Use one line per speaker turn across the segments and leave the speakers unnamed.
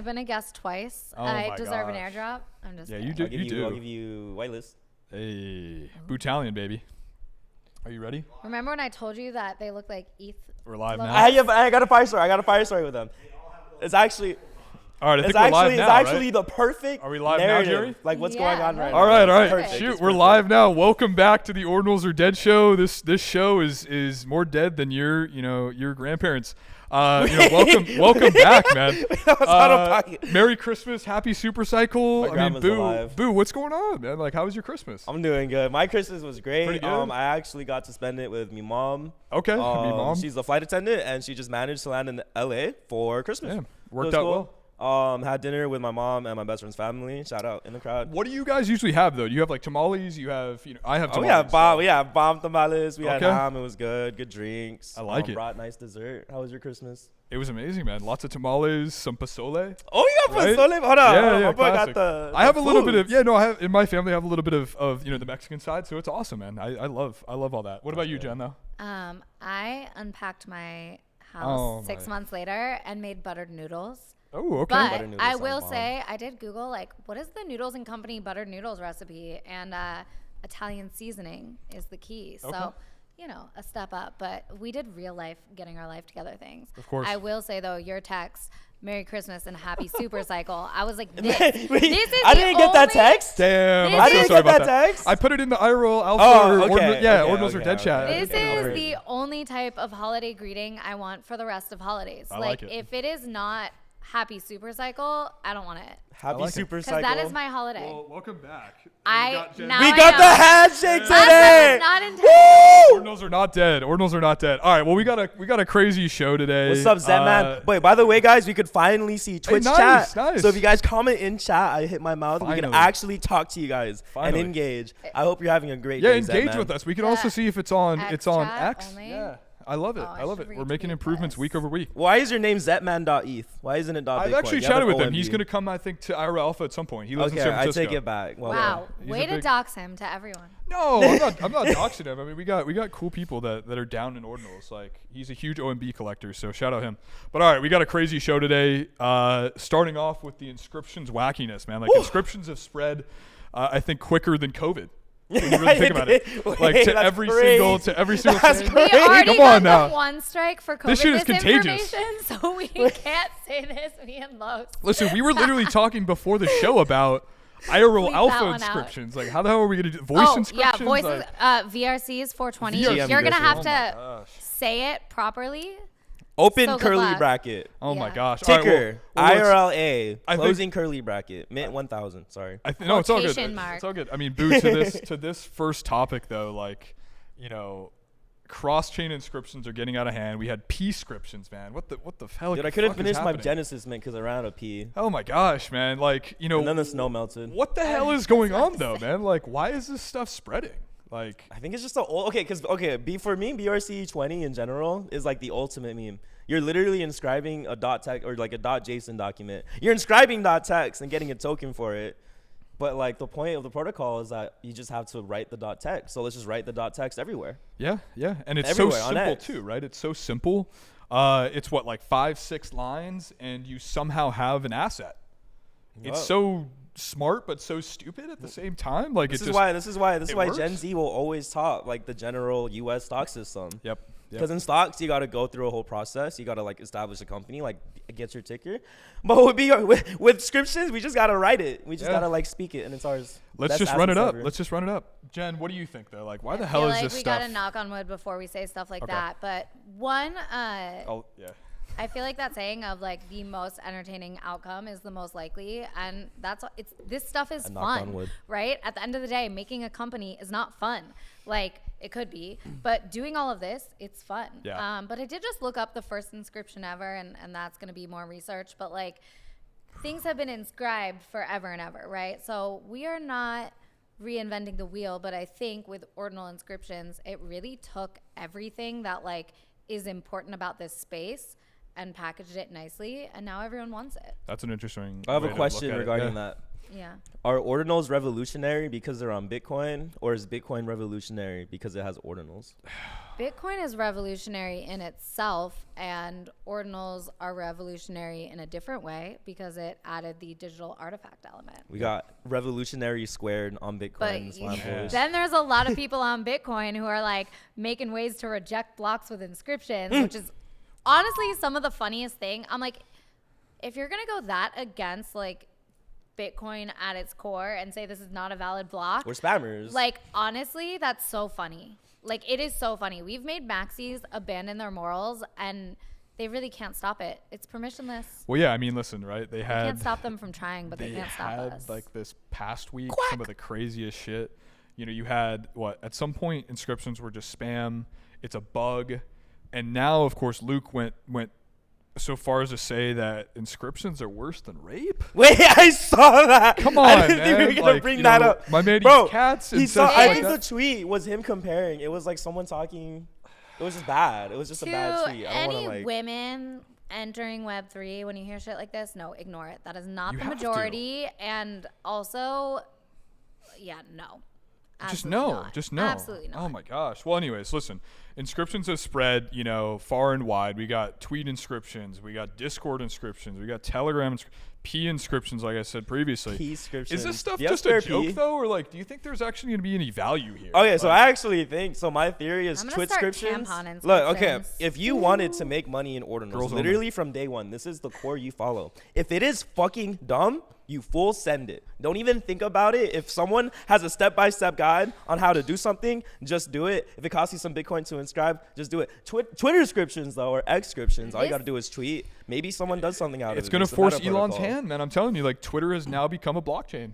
I've been a guest twice.
Oh
I
my
deserve an
gosh.
airdrop. I'm just
Yeah,
kidding.
you do.
I'll give you whitelist.
Hey, Bootalion, baby. Are you ready?
Remember when I told you that they look like ETH?
We're live now.
I got a fire story. With them. It's actually.
All right, I think
It's
we're live
actually,
now,
it's actually
right?
the perfect
Are we live now,
narrative.
Jerry?
Like what's
Yeah,
going on right now.
All right.
Perfect.
Shoot,
It's
we're
perfect.
live now. Welcome back to the Ordinals Are Dead show. This show is more dead than your grandparents. Welcome back, man.
That was out of pocket.
Merry Christmas, happy Super Cycle.
My grandma's alive.
Boo, what's going on, man? Like, how was your Christmas?
I'm doing good. My Christmas was great.
Pretty good?
I actually got to spend it with my mom.
Okay, me mom.
She's a flight attendant, and she just managed to land in LA for Christmas.
Damn,
So it
worked
was
out
cool.
well.
Had dinner with my mom and my best friend's family. Shout out in the crowd.
What do you guys usually have though? Do you have like tamales? You have, I have
Oh,
tamales.
we have bomb tamales. We had
Okay.
ham. It was good. Good drinks.
I like it.
Brought nice dessert. How was your Christmas?
It was amazing, man. Lots of tamales, some pozole.
Oh, you got
Right?
pozole? Hold on.
Yeah,
My boy
classic.
got
I have a little bit of
foods.
I have in my family. I have a little bit of the Mexican side, so it's awesome, man. I love all that. What about you, Jen? Though.
I unpacked my house
Oh,
6
my.
months later and made buttered noodles.
Oh, okay.
But
Buttered noodles
I
sound
will
bomb.
say, I did Google, like, what is the Noodles and Company buttered noodles recipe? And Italian seasoning is the key.
Okay.
So, a step up. But we did real life, getting our life together things.
Of course.
I will say, though, your text, Merry Christmas and Happy Super Cycle. I was like,
Wait,
this is
I
the
didn't get that
only-
text.
Damn,
This
I'm
is-
so
I
sorry
didn't get
about
that
that.
text.
I put it in the IRL Alpha.
Oh,
or
okay,
Ordinals Are
okay,
Dead chat.
This
Okay,
is
great.
the only type of holiday greeting I want for the rest of holidays.
I like it.
If it is not Happy Super Cycle, I don't want it.
Happy
like it.
Super
Because
Cycle.
that is my holiday.
Well, welcome back.
now
we
I
got
know.
the handshake
Last
today.
time was not intended.
Woo!
Ordinals are not dead. Ordinals are not dead. All right. Well, we got a crazy show today.
What's up, Zetman? Wait, by the way, guys, we could finally see Twitch
nice,
chat.
nice.
So if you guys comment in chat, I hit my mouth. We can
Finally.
actually talk to you guys
Finally.
and engage. I hope you're having a great
Yeah,
day,
engage
Zetman.
with us. We can also see if it's on.
X
It's on
chat
X.
only?
Yeah, I love it.
Oh, I
I love
should
it. We're making
retweet
improvements
this.
week over week.
Why is your name Zetman.eth? Why isn't it
I've
.bitcoin?
actually
You have
chatted
an
with him.
OMB.
He's gonna come, I think, to IRL Alpha at some point. He lives in
Okay,
San
I
Francisco.
take it back. Well,
Wow.
He's
Way
a
to
big-
dox him to everyone.
No, I'm not doxing him. I mean, we got cool people that are down in Ordinals. Like, he's a huge OMB collector, so shout out him. But all right, we got a crazy show today. Starting off with the inscriptions wackiness, man. Like, inscriptions have spread, I think, quicker than COVID. When you really think about it, like
Wait,
to
that's
every
crazy.
single
That's
thing.
We already
Come on
got
now.
the one strike for COVID
This shit is contagious.
information, so we can't say this, me and Los.
Listen, we were literally talking before the show about IRL
Bleep that
Alpha
one out.
inscriptions. Like, how the hell are we gonna do voice inscriptions?
Yeah, voices,
Like,
VRCs 420.
VRCs,
You're going to have
oh my
to
gosh.
say it properly.
Open
So good
curly
luck.
bracket.
Oh my
Yeah.
gosh. All right,
Ticker.
well, let's-
IRLA.
I think-
Closing curly bracket. Mint 1000. Sorry.
No, it's all good.
Quotation mark.
It's all good. I mean, Boo, to this first topic though, like, cross-chain inscriptions are getting out of hand. We had P-scriptions, man. What the hell?
Dude, I couldn't
fuck is
finish my
happening?
Genesis mint because I ran out of P.
Oh my gosh, man. Like,
And then the snow melted.
what the hell is going on though, man? Like, why is this stuff spreading? Like,
I think it's just the old. For me, BRC-20 in general is like the ultimate meme. You're literally inscribing a .text or like a .json document. You're inscribing .text and getting a token for it. But like the point of the protocol is that you just have to write the .text. So let's just write the .text everywhere.
yeah, and it's
Everywhere
so
on
simple
X.
too, right? It's so simple. It's what, like 5-6 lines, and you somehow have an asset. It's
Whoa.
so smart but so stupid at the same time. Like,
This
it
is
just
why
it
Gen
works.
Z will always top like the general U.S. stock system.
Yep.
Because in stocks, you got to go through a whole process. You got to like establish a company, like get your ticker. But with inscriptions, we just got to write it. We just
Yeah.
got to like speak it, and it's ours.
Let's
Best
just run it
assets
up.
ever.
Let's just run it up. Jen, what do you think though? Like, why the
I
hell
feel
is
like
this
we
stuff?
got to knock on wood before we say stuff like
Okay.
that. But one,
Oh, yeah.
I feel like that saying of like the most entertaining outcome is the most likely, and this stuff is
I knocked on
fun,
wood.
right? At the end of the day, making a company is not fun. Like it could be, but doing all of this, it's fun.
Yeah.
But I did just look up the first inscription ever, and that's going to be more research. But like things have been inscribed forever and ever, right? So we are not reinventing the wheel, but I think with ordinal inscriptions, it really took everything that like is important about this space and packaged it nicely, and now everyone wants it.
That's an interesting.
I have
way
a
to
question
look at it.
regarding
Yeah.
that.
Yeah.
Are ordinals revolutionary because they're on Bitcoin, or is Bitcoin revolutionary because it has ordinals?
Bitcoin is revolutionary in itself, and ordinals are revolutionary in a different way because it added the digital artifact element.
We got revolutionary squared on Bitcoin.
But
and Slime Boys.
then there's a lot of people on Bitcoin who are like making ways to reject blocks with inscriptions, which is honestly some of the funniest thing. I'm like, if you're gonna go that against like Bitcoin at its core and say this is not a valid block,
We're spammers.
like honestly, that's so funny. Like it is so funny. We've made maxis abandon their morals, and they really can't stop it. It's permissionless.
Well, yeah. I mean, listen, right? They
We
had.
can't stop them from trying, but they can't stop
had
us.
like this past week some of the craziest shit. You know, you had what at some point inscriptions were just spam. It's a bug, and now of course Luke went so far as to say that inscriptions are worse than rape.
Wait, I saw that.
Come on,
I didn't think we
man.
were gonna
Like,
bring
you
that
know,
up.
my man
Bro,
eats cats and
He saw.
says
I
like
think
that.
the tweet was him comparing. It was like someone talking. It was just bad. It was just a bad tweet. I don't
any
want to like.
women entering Web3, when you hear shit like this, no, ignore it. That is not
You
the
have to.
majority. And also, yeah, no.
Just
Absolutely
no,
not.
just no.
Absolutely not.
Oh my gosh. Well, anyways, listen. Inscriptions have spread, you know, far and wide. We got tweet inscriptions, we got Discord inscriptions, we got Telegram P inscriptions, like I said previously.
P inscriptions.
Is this stuff
Do you
just
have
a
spare P?
joke though, or like, do you think there's actually going to be any value here?
Okay, so
Like,
I actually think so. My theory is
I'm gonna
Twitch
start
inscriptions.
tampon
Look, okay,
inscriptions.
if you wanted to make money in ordinals,
Girls only.
literally from day one, this is the core you follow. If it is fucking dumb, you full send it. Don't even think about it. If someone has a step-by-step guide on how to do something, just do it. If it costs you some Bitcoin to inscribe, just do it. Twitter inscriptions though, or inscriptions, all you
This-
got to do is tweet. Maybe someone does something out
it's
of it.
going to
It's a
force
meta
Elon's
protocol.
hand, man. I'm telling you, like Twitter has now become a blockchain.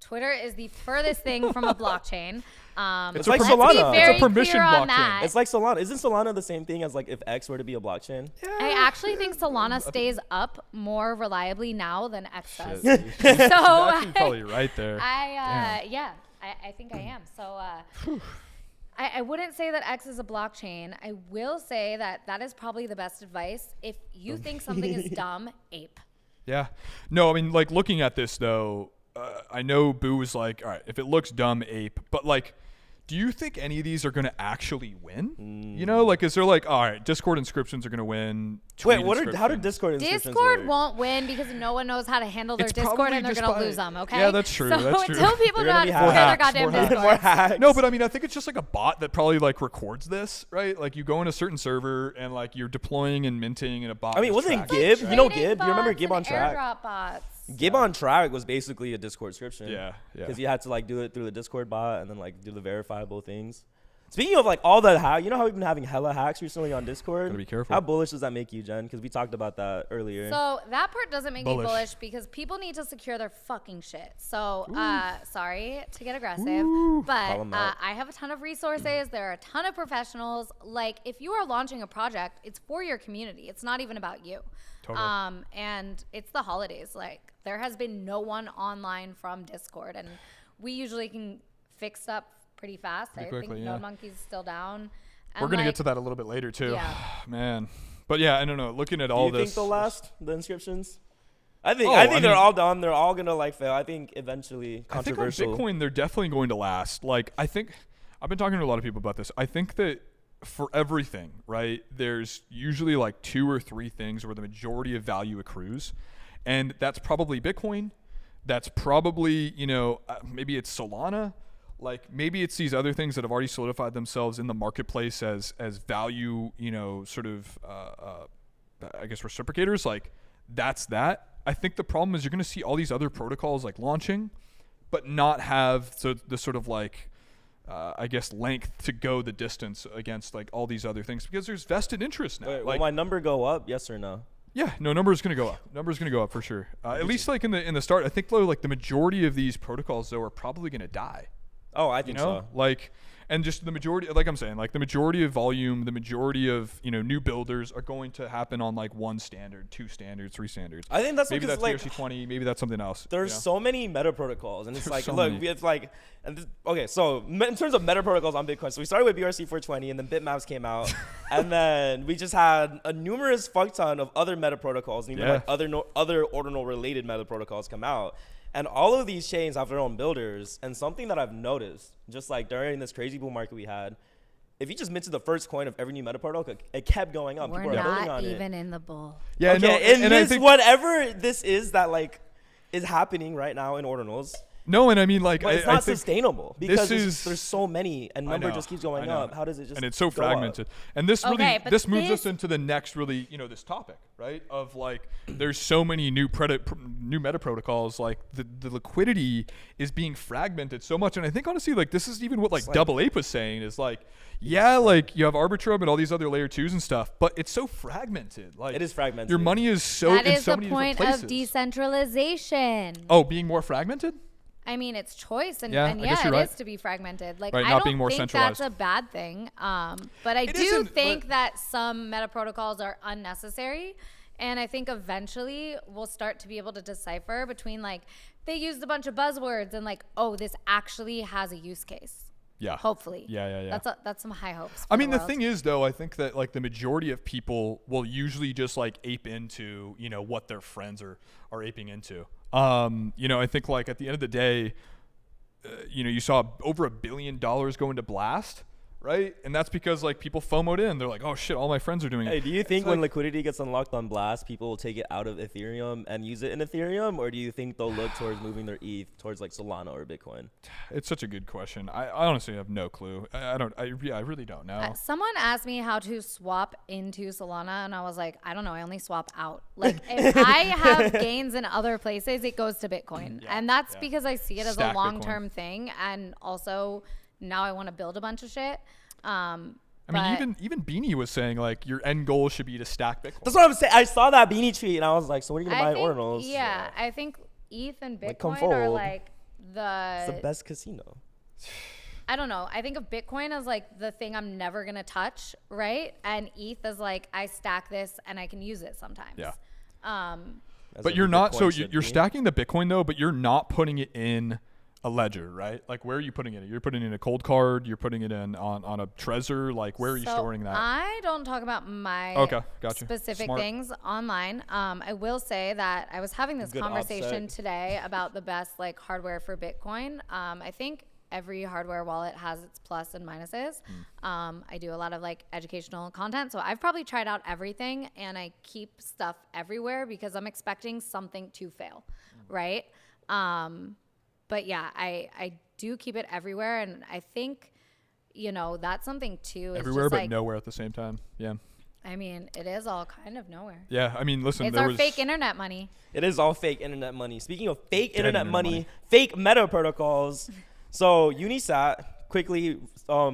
Twitter is the furthest thing from a blockchain.
It's
a
like
let's
Solana.
be
It's a
very
permission
clear on
blockchain.
that.
It's like Solana. Isn't Solana the same thing as like if X were to be a blockchain?
I actually think Solana stays up more reliably now than X does.
Shit. You're
So
actually probably right there.
I think I am. So I wouldn't say that X is a blockchain. I will say that that is probably the best advice. If you think something is dumb, ape.
Yeah. No, I mean, like looking at this though, I know Boo was like, all right, if it looks dumb, ape. But like, do you think any of these are going to actually win? You know, like, is there like, all right, Discord inscriptions are going to win?
Wait,
tweet
how do
inscriptions-
Discord inscriptions
Discord
work?
won't win because no one knows how to handle their
It's
Discord
probably
and they're
just
going to
by-
lose them, okay?
Yeah, that's true,
So
that's true.
until people
They're
know how
gonna
to
be
secure their
hacks,
goddamn
more hacks.
Discord.
More hacks.
No, but I mean, I think it's just like a bot that probably like records this, right? Like you go in a certain server and like you're deploying and minting and a bot.
I mean,
is
wasn't
tracking
Gib?
it,
You know
Trading
Gib? You remember
bots
Gib
and
on track?
airdrop bots.
Gib on track was basically a Discord inscription.
Yeah, yeah.
Because you had to like do it through the Discord bot and then like do the verifiable things. Speaking of like all the hack, you know how we've been having hella hacks recently on Discord?
Gotta be careful.
How bullish does that make you, Jen? Because we talked about that earlier.
So that part doesn't make me
Bullish.
bullish because people need to secure their fucking shit. So sorry to get aggressive, but
Call 'em out.
I have a ton of resources. There are a ton of professionals. Like if you are launching a project, it's for your community. It's not even about you.
Totally.
And it's the holidays. Like there has been no one online from Discord, and we usually can fix stuff pretty fast.
Pretty
I
quickly,
think
yeah.
Node Monkey's still down.
We're gonna
like,
get to that a little bit later too.
Yeah.
Man. But yeah, I don't know. Looking at
do
all
you
this.
think they'll last, the inscriptions? I think
Oh,
I
I
think they're
mean-
all dumb. They're all gonna like fail. I think eventually
I think on
controversial.
Bitcoin, they're definitely going to last. Like, I think I've been talking to a lot of people about this. I think that for everything, right, there's usually like 2 or 3 things where the majority of value accrues. And that's probably Bitcoin. That's probably, you know, maybe it's Solana. Like maybe it's these other things that have already solidified themselves in the marketplace as value, you know, sort of, I guess reciprocators. Like that's that. I think the problem is you're going to see all these other protocols like launching, but not have the sort of like, I guess, length to go the distance against like all these other things because there's vested interest now.
Wait, will
like,
my number go up? Yes or no?
yeah, no, number's going to go up. Number's going to go up for sure. At least like in the start, I think though, like the majority of these protocols though are probably going to die.
Oh, I
You
think
know,
so.
like, And just the majority, like I'm saying, like the majority of volume, the majority of, you know, new builders are going to happen on like 1 standard, 2 standards, 3 standards.
I think that's
maybe
because
that's
like
BRC-20, maybe that's something else.
there's
you know?
so many meta protocols, and it's
There's
like,
so
look,
many.
it's like, and this, okay, so in terms of meta protocols on Bitcoin, so we started with BRC-420, and then Bitmaps came out, and then we just had a numerous fuck ton of other meta protocols, and even like other ordinal related meta protocols come out. And all of these chains have their own builders. And something that I've noticed, just like during this crazy bull market we had, if you just minted the first coin of every new meta protocol, it kept going up.
We're
People are building
not
on
even
it.
in the bull.
Yeah,
Okay,
no,
and
I
this,
think,
whatever this is that like is happening right now in ordinals,
no, and I mean, like,
but it's
I
not
think
sustainable because
is-
there's so many, and number
know,
just keeps going
I know.
up. How does it just
and it's so
go up?
fragmented. And this really,
Okay, but
this moves
this-
us into the next really, you know, this topic, right? Of like, there's so many new meta protocols, like the liquidity is being fragmented so much. And I think honestly, like this is even what like Double Ape was saying is like, yeah, like you have Arbitrum and all these other layer 2s and stuff, but it's so fragmented. Like
It is fragmented.
Your money is so
That
in
is
so
the
many
point
different
of
places.
decentralization.
Oh, being more fragmented?
I mean, it's choice, and
Yeah,
and
I guess
yeah,
you're
it
right.
is to be fragmented. Like,
Right,
I
not
don't
being more
think
centralized.
that's a bad thing. But I
It
do
isn't,
think
but-
that some meta protocols are unnecessary, and I think eventually we'll start to be able to decipher between like they used a bunch of buzzwords and like, oh, this actually has a use case.
Yeah.
Hopefully.
Yeah.
That's some high hopes.
I mean, the thing is, though, I think that like the majority of people will usually just like ape into, you know, what their friends are aping into. You know, I think like at the end of the day, you know, you saw over $1 billion go into Blast, right? And that's because like people FOMO'd in. They're like, oh shit, all my friends are doing
Hey,
it.
do you think
It's
when
like-
liquidity gets unlocked on Blast, people will take it out of Ethereum and use it in Ethereum, or do you think they'll look towards moving their ETH towards like Solana or Bitcoin?
It's such a good question. I honestly have no clue. I really don't know.
Someone asked me how to swap into Solana, and I was like, I don't know. I only swap out. Like, if I have gains in other places, it goes to Bitcoin. And that's because I see it as
Stack
a long-term thing. And also, now I want to build a bunch of shit.
I mean, even Beanie was saying like your end goal should be to stack Bitcoin.
That's what I'm saying. I saw that Beanie tweet and I was like, so what are you gonna buy in
think,
Ordinals?
yeah, I think ETH and
Like, come
Bitcoin are
fold.
like
It's the best casino.
I don't know. I think of Bitcoin as like the thing I'm never going to touch, right? And ETH is like I stack this and I can use it sometimes.
Yeah.
As
But
a
you're not.
Bitcoin
So
should
you're
be.
stacking the Bitcoin though, but you're not putting it in a ledger, right? Like where are you putting it? You're putting it in a cold card. You're putting it in on a Trezor. Like where are you
So
storing that?
I don't talk about my
Okay, gotcha.
specific
Smart.
things online. I will say that I was having this
Good
conversation
OPSEC.
today about the best like hardware for Bitcoin. I think every hardware wallet has its plus and minuses. I do a lot of like educational content, so I've probably tried out everything, and I keep stuff everywhere because I'm expecting something to fail, right? But yeah, I do keep it everywhere, and I think, you know, that's something too. Is
Everywhere
just
but
like,
nowhere at the same time. Yeah.
I mean, it is all kind of nowhere.
Yeah. I mean, listen,
It's
there
our
was
fake internet money.
It is all fake internet money. Speaking of fake
Dead
internet
internet
money,
money.
fake meta protocols. So Unisat quickly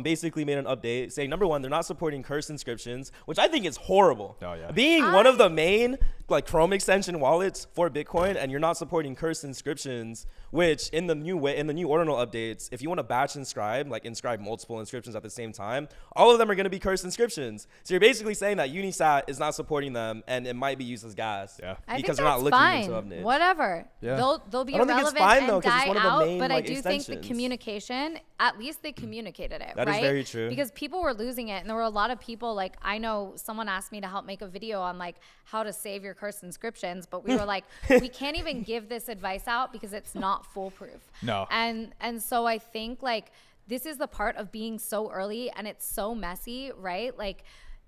basically made an update saying, number one, they're not supporting Cursed Inscriptions, which I think is horrible.
Oh, yeah.
Being one of the main like Chrome extension wallets for Bitcoin, and you're not supporting Cursed Inscriptions, which in the new ordinal updates, if you want to batch inscribe, like inscribe multiple inscriptions at the same time, all of them are going to be Cursed Inscriptions. So you're basically saying that Unisat is not supporting them, and it might be used as gas.
Yeah.
I
Because
think
they're not
that's
looking
fine.
into updates.
Whatever.
Yeah.
They'll be
I don't think it's
irrelevant
fine, though,
and
'cause it's
die
one of the
out.
main,
But I
like,
do think the
extensions.
communication, at least they communicated it,
That is
right?
very true.
Because people were losing it, and there were a lot of people. Like I know someone asked me to help make a video on like how to save your Cursed Inscriptions, but we were like, we can't even give this advice out because it's not foolproof.
No.
And so I think like this is the part of being so early and it's so messy, right? Like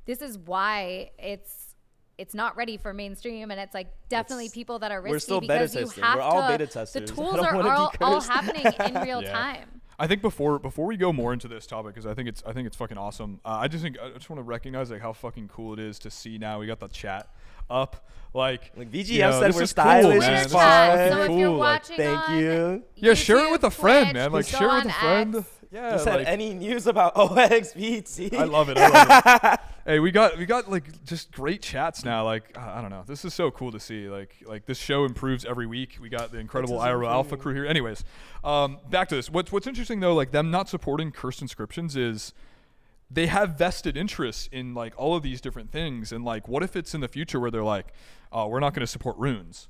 this is why it's not ready for mainstream, and it's like definitely people that are risky
we're still beta
because you
testing.
have
We're all
to.
beta
The
testers. I
tools
don't
are
wanna be
all
cursed.
happening in real
Yeah.
time.
I think before we go more into this topic, because I think it's fucking awesome. I just want to recognize like how fucking cool it is to see now we got the chat up. Like
VGF
you know,
said
this
we're
is cool,
stylish
man.
as
This is
fuck.
fucking
So if
cool.
you're
Like,
watching
thank
on
you.
yeah, share it
YouTube,
with a friend,
Twitch,
man. Like
go
share it with
on
a friend.
X,
Yeah,
You said
like,
any news about OXBT?
I love it. I love it. Hey, we got like just great chats now. Like I don't know, this is so cool to see. Like this show improves every week. We got the incredible IRL Alpha crew here. Anyways, back to this. What's interesting though, like them not supporting Cursed Inscriptions is they have vested interests in like all of these different things. And like, what if it's in the future where they're like, we're not going to support runes?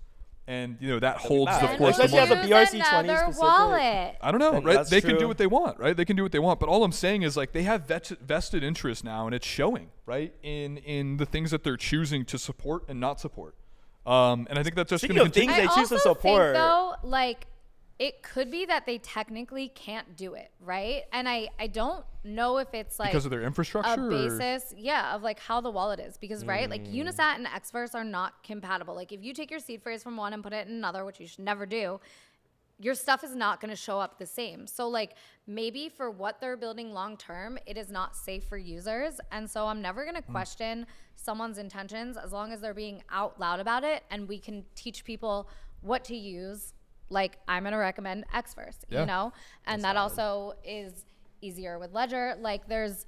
And that holds the force.
Especially as a BRC-20
another
specific.
wallet.
I don't know,
Then
right?
that's
They can do
true.
what they want, right? They can do what they want. But all I'm saying is like they have vested interest now, and it's showing, right, in the things that they're choosing to support and not support. And I think that's just going to continue.
Things they choose to support.
Think, though, like it could be that they technically can't do it, right? And I don't know if it's like
Because of their infrastructure?
a basis, of like how the wallet is. Because right, like Unisat and Xverse are not compatible. Like if you take your seed phrase from one and put it in another, which you should never do, your stuff is not going to show up the same. So like maybe for what they're building long term, it is not safe for users. And so I'm never going to question someone's intentions as long as they're being out loud about it and we can teach people what to use. Like I'm going to recommend Xverse,
Yeah.
And that also is easier with Ledger. Like there's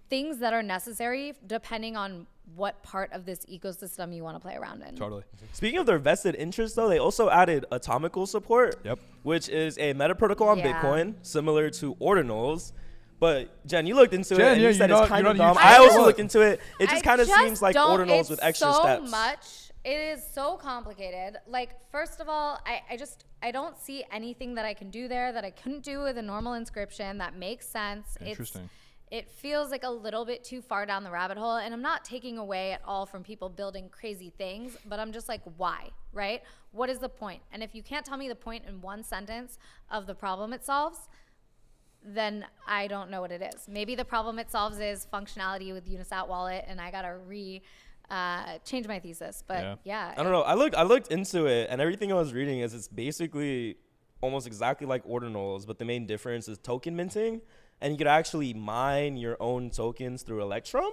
things that are necessary depending on what part of this ecosystem you want to play around in.
Totally.
Speaking of their vested interest, though, they also added Atomical support, which is a meta protocol on Bitcoin, similar to Ordinals. But Jen, you looked into it and you said it's kind of dumb. I also looked into it. It just kind of seems like Ordinals with extra steps.
It is so complicated. Like, first of all, I don't see anything that I can do there that I couldn't do with a normal inscription that makes sense.
Interesting.
It feels like a little bit too far down the rabbit hole, and I'm not taking away at all from people building crazy things, but I'm just like, why, right? What is the point? And if you can't tell me the point in one sentence of the problem it solves, then I don't know what it is. Maybe the problem it solves is functionality with Unisat wallet, and I gotta change my thesis. But yeah.
I don't know. I looked into it, and everything I was reading is it's basically almost exactly like Ordinals, but the main difference is token minting. And you could actually mine your own tokens through Electrum.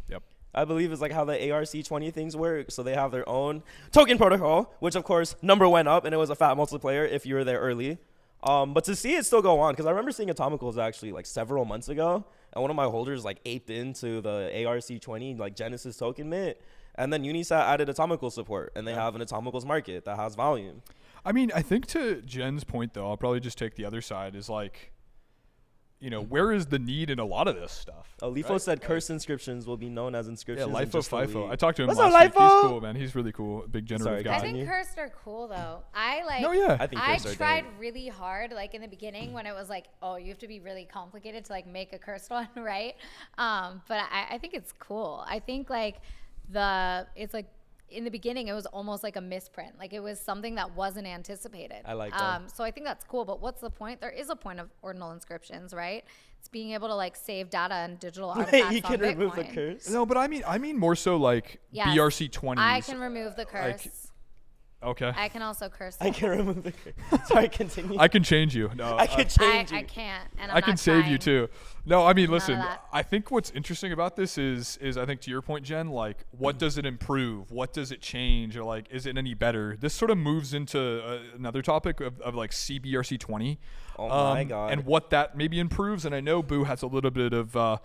Yep.
I believe is like how the ARC-20 things work. So they have their own token protocol, which of course number went up and it was a fat multiplayer if you were there early. But to see it still go on, because I remember seeing Atomicals actually like several months ago, and one of my holders like aped into the ARC-20 like Genesis token mint, and then Unisat added Atomical support, and they have an Atomicals market that has volume.
I mean, I think to Jen's point though, I'll probably just take the other side is like, where is the need in a lot of this stuff?
LIFO said Cursed Inscriptions will be known as Inscriptions.
Yeah, LIFO FIFO. I talked to him
What's
last
up,
week. He's
LIFO?
cool, man. He's really cool. Big generative
Sorry,
guy.
I think Cursed are cool though. I
think
I
Cursed are
tried
dope.
really hard, like in the beginning when it was like, oh, you have to be really complicated to like make a cursed one, right? But I think it's cool. I think like it's like in the beginning it was almost like a misprint. Like it was something that wasn't anticipated.
I like that.
So I think that's cool. But what's the point? There is a point of ordinal inscriptions, right? It's being able to like save data and digital artifacts
You can
on
remove the
Bitcoin.
curse.
No, but I mean more so like
Yes.
BRC-20s.
I can remove the curse.
Okay.
I can also curse.
I can remove the curse. Sorry, continue.
I can change you. No,
I can change you.
I can't, and I'm
I can
not
save
trying.
you too. No, I mean,
None of
listen,
that.
I think what's interesting about this is I think to your point, Jen, like what does it improve? What does it change? Or like, is it any better? This sort of moves into another topic of like CBRC-20.
Oh my God.
And what that maybe improves. And I know Boo has a little bit of, a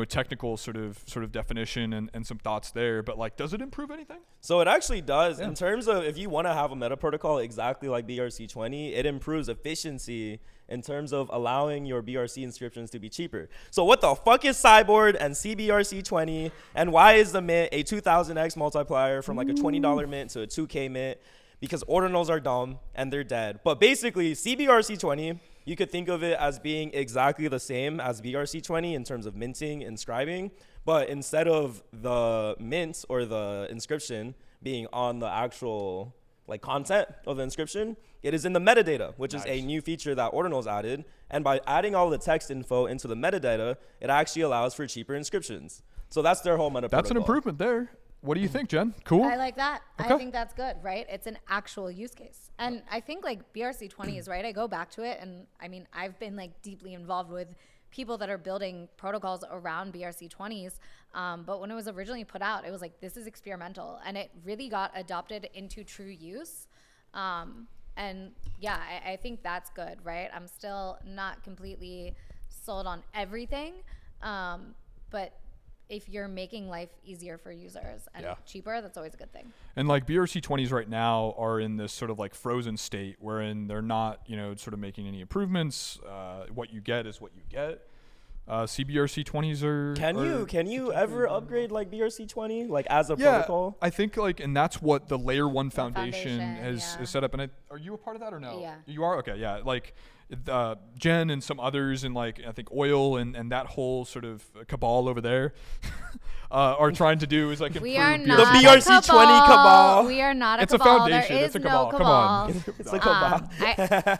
technical sort of definition and some thoughts there, but like, does it improve anything?
So it actually does. In terms of if you want to have a meta protocol exactly like BRC-20, it improves efficiency in terms of allowing your BRC inscriptions to be cheaper. So what the fuck is CYBORD and CBRC-20, and why is the mint a 2000x multiplier from like a $20 mint to a 2K mint? Because ordinals are dumb and they're dead. But basically, CBRC-20, you could think of it as being exactly the same as BRC-20 in terms of minting and scribing. But instead of the mint or the inscription being on the actual like content of the inscription, it is in the metadata, which is a new feature that Ordinals added. And by adding all the text info into the metadata, it actually allows for cheaper inscriptions. So that's their whole meta
That's an
protocol.
improvement there. What do you think, Jen? Cool?
I like that.
Okay.
I think that's good, right? It's an actual use case. And I think like BRC-20 is right. I go back to it, and I mean, I've been like deeply involved with people that are building protocols around BRC-20s. But when it was originally put out, it was like, this is experimental, and it really got adopted into true use. And yeah, I think that's good, right? I'm still not completely sold on everything. But if you're making life easier for users and cheaper, that's always a good thing.
And like BRC-20s right now are in this sort of like frozen state wherein they're not, sort of making any improvements. What you get is what you get. CBRC-20s are.
Can you ever upgrade like BRC-20 like as a protocol?
I think like, and that's what the Layer 1 Foundation is set up. And are you a part of that or no?
Yeah.
You are? Okay, yeah. Like Jen and some others and like I think Oil and that whole sort of cabal over there are trying to do is like improve
we are
the
not
BRC-20 cabal.
We are not a
it's
cabal.
a foundation.
There
It's
is
a cabal.
no
Come on.
It's a cabal.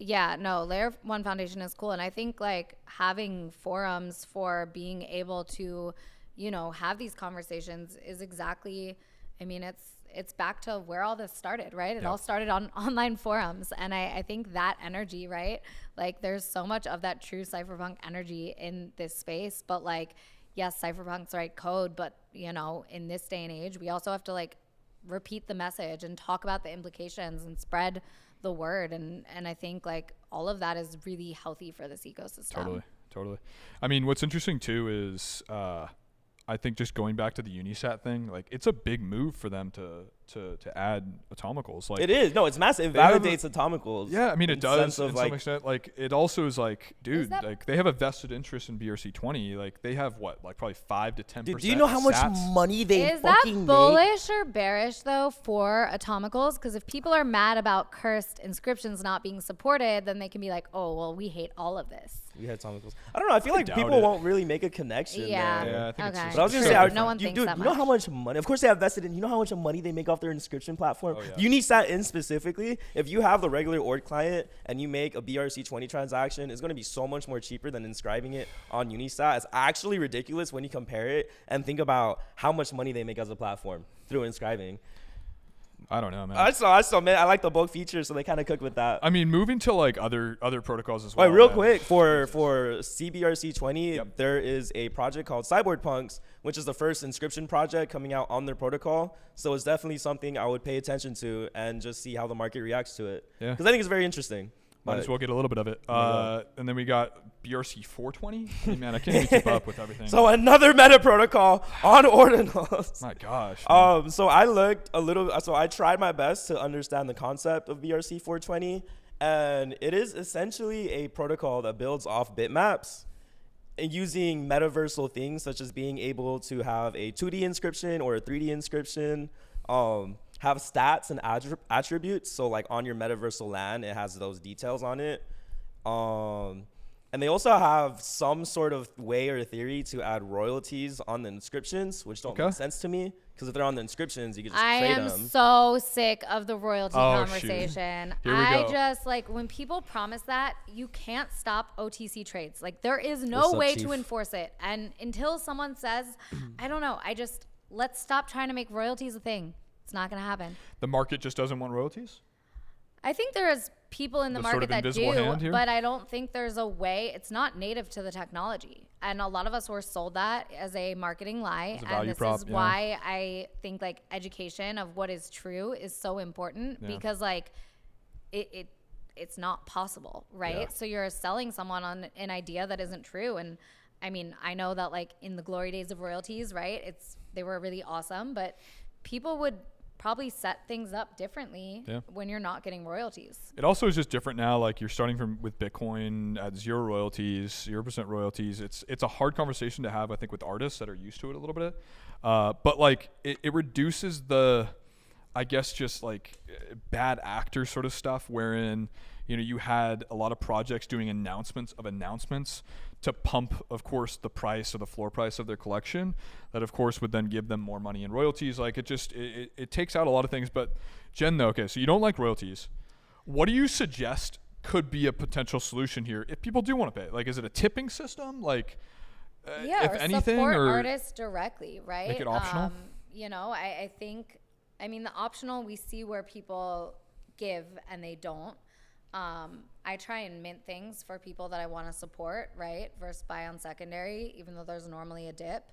Yeah, no, Layer 1 Foundation is cool. And I think like having forums for being able to, have these conversations is exactly, it's back to where all this started, right? It all started on online forums. And I think that energy, right? Like there's so much of that true cypherpunk energy in this space, but like, yes, cypherpunk's right code, but in this day and age, we also have to like repeat the message and talk about the implications and spread the word. And I think like all of that is really healthy for this ecosystem.
Totally. I mean, what's interesting too is, I think just going back to the Unisat thing, like it's a big move for them to add Atomicals. Like
it is. No, it's massive. It validates Atomicals.
Yeah, I mean it does to
like,
some extent. Like it also is like, dude, like they have a vested interest in BRC-20. Like they have like probably 5 to 10%.
Dude, do you know how much money they
is
fucking
that bullish or bearish though for Atomicals? Because if people are mad about Cursed Inscriptions not being supported, then they can be like, oh well, we hate all of this.
We had Atomicals. I don't know. I feel like people won't really make a connection.
Yeah.
There.
Yeah, I think it's just
But I was gonna say,
no one thinks
dude,
that
you know
much.
how much money? Of course, they have vested in. You know how much money they make off their inscription platform.
Oh, yeah.
Unisat in specifically. If you have the regular Ord client and you make a BRC-20 transaction, it's gonna be so much more cheaper than inscribing it on Unisat. It's actually ridiculous when you compare it and think about how much money they make as a platform through inscribing.
I don't know, man.
I saw, man. I like the bulk features, so they kind of cook with that.
I mean, moving to like other protocols as well.
Wait, real quick for CBRC-20,
Yep.
there is a project called CYBORD Punks, which is the first inscription project coming out on their protocol. So it's definitely something I would pay attention to and just see how the market reacts to it.
Yeah.
Because I think it's very interesting.
Might as well get a little bit of it. And then we got BRC-420. Hey, man, I can't even keep up with everything.
So another meta protocol on Ordinals.
My gosh.
So I looked a little. So I tried my best to understand the concept of BRC-420, and it is essentially a protocol that builds off bitmaps and using metaversal things such as being able to have a 2D inscription or a 3D inscription. Have stats and attributes. So like on your metaversal land, it has those details on it. And they also have some sort of way or theory to add royalties on the inscriptions, which don't make sense to me. Because if they're on the inscriptions, you can just trade them.
I am so sick of the royalty conversation.
Here we go.
Just like when people promise that, you can't stop OTC trades. Like there is no way to enforce it. And until someone says, I don't know, let's stop trying to make royalties a thing. It's not going to happen.
The market just doesn't want royalties?
I think there is people in the market that do, but I don't think there's a way. It's not native to the technology. And a lot of us were sold that as a marketing lie. And this is why I think like education of what is true is so important because like it's not possible, right? Yeah. So you're selling someone on an idea that isn't true. And I mean, I know that like in the glory days of royalties, right? They were really awesome, but people would probably set things up differently when you're not getting royalties.
It also is just different now. Like you're starting with Bitcoin at 0 royalties, 0% royalties. It's a hard conversation to have, I think, with artists that are used to it a little bit. But like it reduces the, I guess, just like bad actor sort of stuff wherein, you had a lot of projects doing announcements to pump, of course, the price or the floor price of their collection. That, of course, would then give them more money in royalties. Like it takes out a lot of things. But Jen, though, okay, so you don't like royalties. What do you suggest could be a potential solution here if people do want to pay? Like, is it a tipping system? Like, if
or
anything,
support
or
artists directly, right?
Make it optional.
I think, the optional, we see where people give and they don't. I try and mint things for people that I want to support, right? Versus buy on secondary, even though there's normally a dip.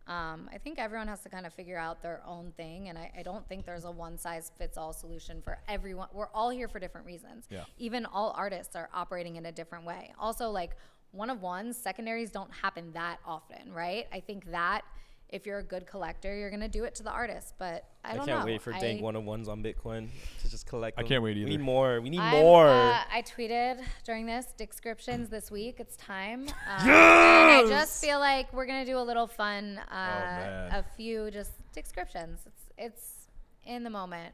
I think everyone has to kind of figure out their own thing. And I don't think there's a one size fits all solution for everyone. We're all here for different reasons.
Yeah.
Even all artists are operating in a different way. Also, like, one of ones, secondaries don't happen that often, right? I think that if you're a good collector, you're going to do it to the artist. But I don't know.
I can't wait for dang one-of-ones on Bitcoin to just collect them.
I can't wait either.
We need more. We need more.
I tweeted during this Inscriptions this week. It's time. And I just feel like we're going to do a little fun, a few just Inscriptions. It's in the moment.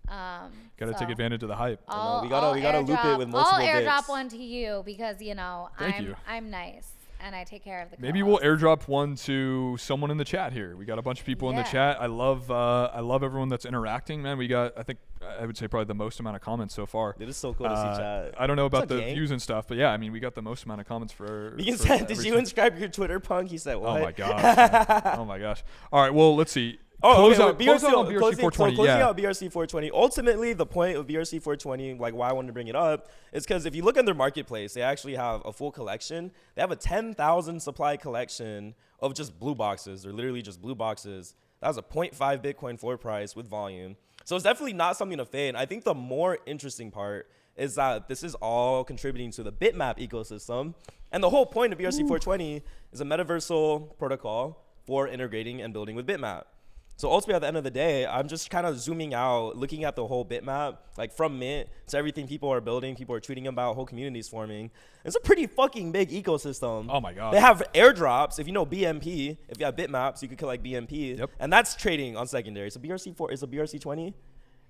Gotta take advantage of the hype.
We gotta loop it with multiple
I'll airdrop
bits.
one to you because I'm nice and I take care of the
Maybe
co-host.
we'll airdrop one to someone in the chat here. We got a bunch of people in the chat. I love everyone that's interacting, man. We got, I would say probably the most amount of comments so far.
It is so cool to see chat.
I don't know about the views and stuff, but yeah, I mean, we got the most amount of comments for.
He said, "Did you inscribe your Twitter, punk?" He said, "What?"
Oh my gosh. Oh my gosh. All right, well, let's see.
Close
out
BRC,
on BRC 420.
Closing out BRC 420. Ultimately, the point of BRC 420, like why I wanted to bring it up, is because if you look at their marketplace, they actually have a full collection. They have a 10,000 supply collection of just blue boxes. They're literally just blue boxes. That was a 0.5 Bitcoin floor price with volume. So it's definitely not something to fade. I think the more interesting part is that this is all contributing to the Bitmap ecosystem. And the whole point of BRC 420 is a metaversal protocol for integrating and building with Bitmap. So ultimately, at the end of the day, I'm just kind of zooming out, looking at the whole Bitmap, like from mint to everything people are building, people are tweeting about, whole communities forming. It's a pretty fucking big ecosystem.
Oh my god.
They have airdrops. If you know BMP, if you have Bitmaps, you could collect BMP.
Yep.
And that's trading on secondary. So BRC4 is a BRC20,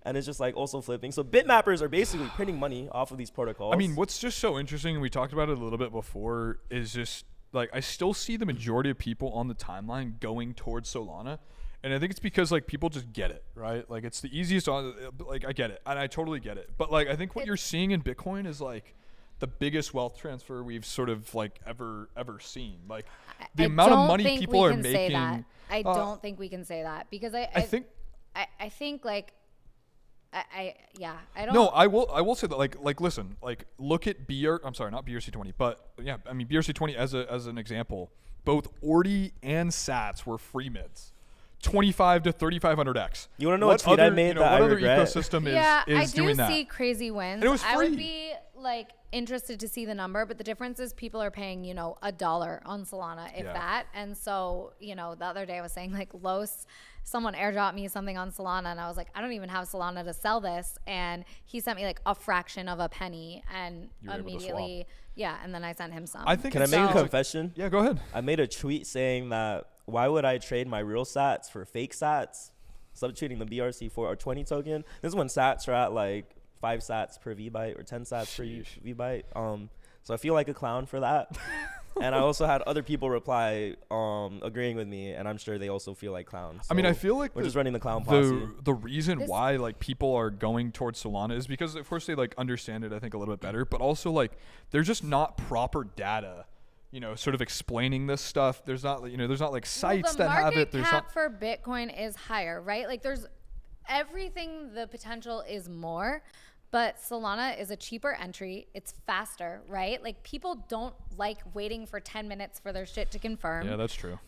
and it's just like also flipping. So Bitmappers are basically printing money off of these protocols.
I mean, what's just so interesting, and we talked about it a little bit before, is just like I still see the majority of people on the timeline going towards Solana. And I think it's because like people just get it, right? Like it's the easiest like I get it and I totally get it. But like I think what you're seeing in Bitcoin is like the biggest wealth transfer we've sort of like ever seen. Like the amount of money people are making.
I don't think we can say that because I think like I don't.
No, I will say that like listen, like look at I'm sorry, not BRC20, but yeah, I mean BRC20 as an example. Both Ordi and Sats were free mids. 25 to 3,500x.
You want to know what tweet I made that I regret?
What other ecosystem is doing that?
I do see crazy wins.
And it was free.
I would be like interested to see the number, but the difference is people are paying, $1 on Solana, if that. And so, the other day I was saying like someone airdropped me something on Solana and I was like, I don't even have Solana to sell this. And he sent me like a fraction of a penny and immediately, and then I sent him some.
Can I make a confession?
Yeah, go ahead. I
made a tweet saying that why would I trade my real sats for fake sats? Substituting the BRC-420 token. This is when sats are at like 5 sats per VByte or 10 sats per VByte. So I feel like a clown for that. And I also had other people reply agreeing with me, and I'm sure they also feel like clowns. So
I mean, I feel like
we're just running the clown posse.
The reason why like people are going towards Solana is because of course they like understand it, I think, a little bit better, but also like there's just not proper data. Sort of explaining this stuff. There's not like sites that have it.
The market cap for Bitcoin is higher, right? Like there's everything. The potential is more, but Solana is a cheaper entry. It's faster, right? Like people don't like waiting for 10 minutes for their shit to confirm.
Yeah, that's true.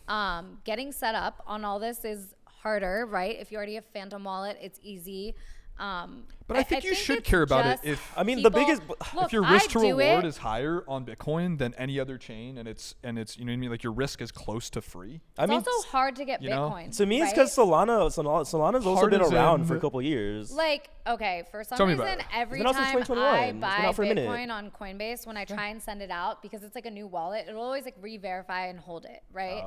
Getting set up on all this is harder, right? If you already have Phantom Wallet, it's easy.
But I think you should care about it if if your risk to reward is higher on Bitcoin than any other chain, and it's you know what I mean, like your risk is close to free.
It's also hard to get Bitcoin.
To me, it's because Solana's also been around for a couple years.
Like, okay, for some reason, every time I buy Bitcoin on Coinbase, when I try and send it out, because it's like a new wallet, it'll always like re-verify and hold it, right?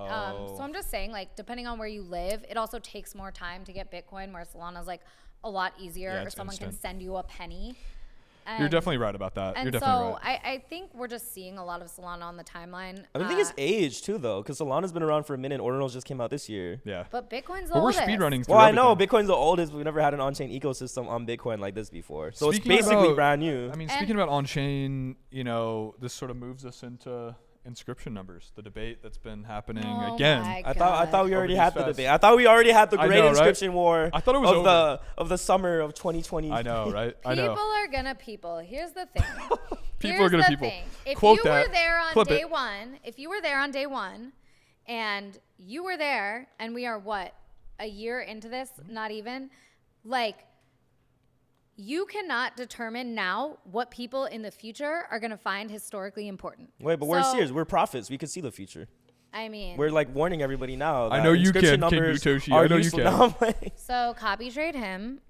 So I'm just saying, like, depending on where you live, it also takes more time to get Bitcoin, where Solana's like a lot easier, or someone can send you a penny.
You're definitely right about that.
And
You're definitely right.
I think we're just seeing a lot of Solana on the timeline.
I think it's age too, though, because Solana's been around for a minute. Ordinals just came out this year.
Yeah.
But Bitcoin's the oldest.
We're speedrunning through
Well, I know Bitcoin's the oldest. We've never had an on-chain ecosystem on Bitcoin like this before. So it's basically brand new.
I mean, speaking about on-chain, this sort of moves us into inscription numbers, the debate that's been happening again.
I thought we already had the debate. I thought we already had the great inscription war.
I thought it was
of the summer of 2020.
I know, right?
People are gonna people. Here's the thing.
People are gonna people.
If you were there on day one, if you were there on day one, and you were there, and we are a year into this, not even, like, you cannot determine now what people in the future are going to find historically important.
Wait, but we're serious. We're prophets. We can see the future.
I mean,
we're like warning everybody now.
I know you can, King Mutoshi. I know you can.
So copy trade him.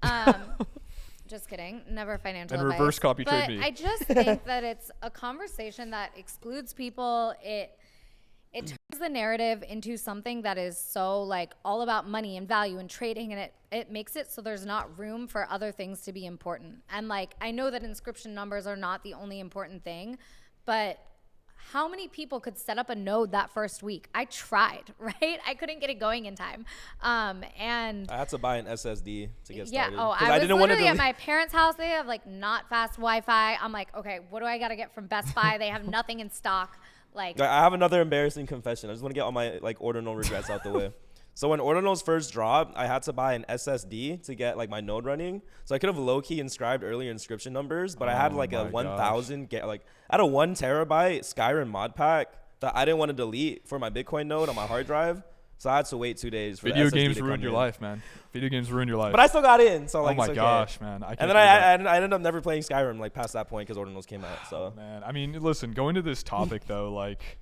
Just kidding. Never financial
and
advice.
Reverse copy trade
but
me.
I just think that it's a conversation that excludes people. It turns the narrative into something that is so like all about money and value and trading, and it makes it so there's not room for other things to be important. And like, I know that inscription numbers are not the only important thing, but how many people could set up a node that first week? I tried, right? I couldn't get it going in time. And
I had to buy an SSD to get started.
Yeah, I was literally at my parents' house. They have like not fast Wi-Fi. I'm like, okay, what do I got to get from Best Buy? They have nothing in stock. Like,
I have another embarrassing confession. I just want to get all my like ordinal regrets out the way. So when Ordinals first dropped, I had to buy an SSD to get like my node running. So I could have low-key inscribed earlier inscription numbers, but I had like a 1,000 I had a 1 terabyte Skyrim mod pack that I didn't want to delete for my Bitcoin node on my hard drive. So I had to wait 2 days for
Video
the SSD
games
to
ruined
come
your
in.
life, man. Video games ruined your life.
But I still got in. So like,
oh my
it's okay.
gosh, man. I
And then I ended up never playing Skyrim like past that point because Ordinals came out. So
man, I mean, listen, going to this topic though, like.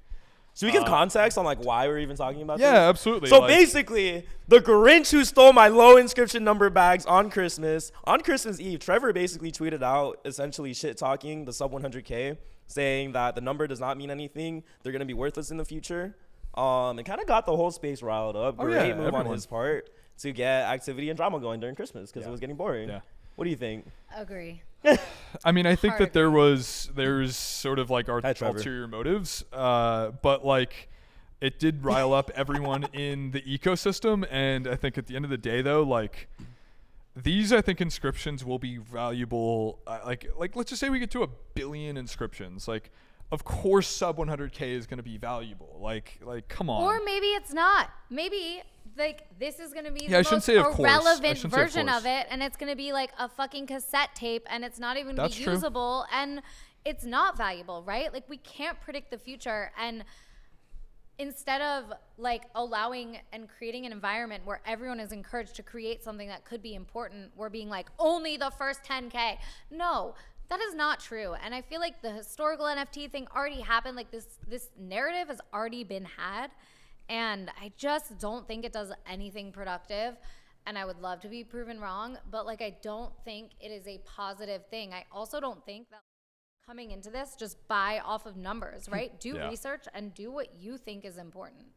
Should we give context on like why we're even talking about this?
Yeah, absolutely.
So basically, the Grinch who stole my low inscription number bags on Christmas Eve, Trevor basically tweeted out essentially shit talking the sub 100K, saying that the number does not mean anything. They're gonna be worthless in the future. It kind of got the whole space riled up. Great move on his part to get activity and drama going during Christmas because it was getting boring. Yeah. What do you think?
Agree.
I mean, I think that there's sort of like ulterior motives, but like it did rile up everyone in the ecosystem. And I think at the end of the day, though, like these, I think inscriptions will be valuable. Like let's just say we get to 1 billion inscriptions. Like, of course, sub 100K is going to be valuable. Like, come on.
Or maybe it's not. Maybe like this is going to be the most
irrelevant
version of it, and it's going to be like a fucking cassette tape, and it's not even going to be usable, and it's not valuable, right? Like, we can't predict the future, and instead of like allowing and creating an environment where everyone is encouraged to create something that could be important, we're being like, only the first 10K. No, that is not true. And I feel like the historical NFT thing already happened. Like this narrative has already been had. And I just don't think it does anything productive. And I would love to be proven wrong, but like, I don't think it is a positive thing. I also don't think that coming into this, just buy off of numbers, right? Do research and do what you think is important.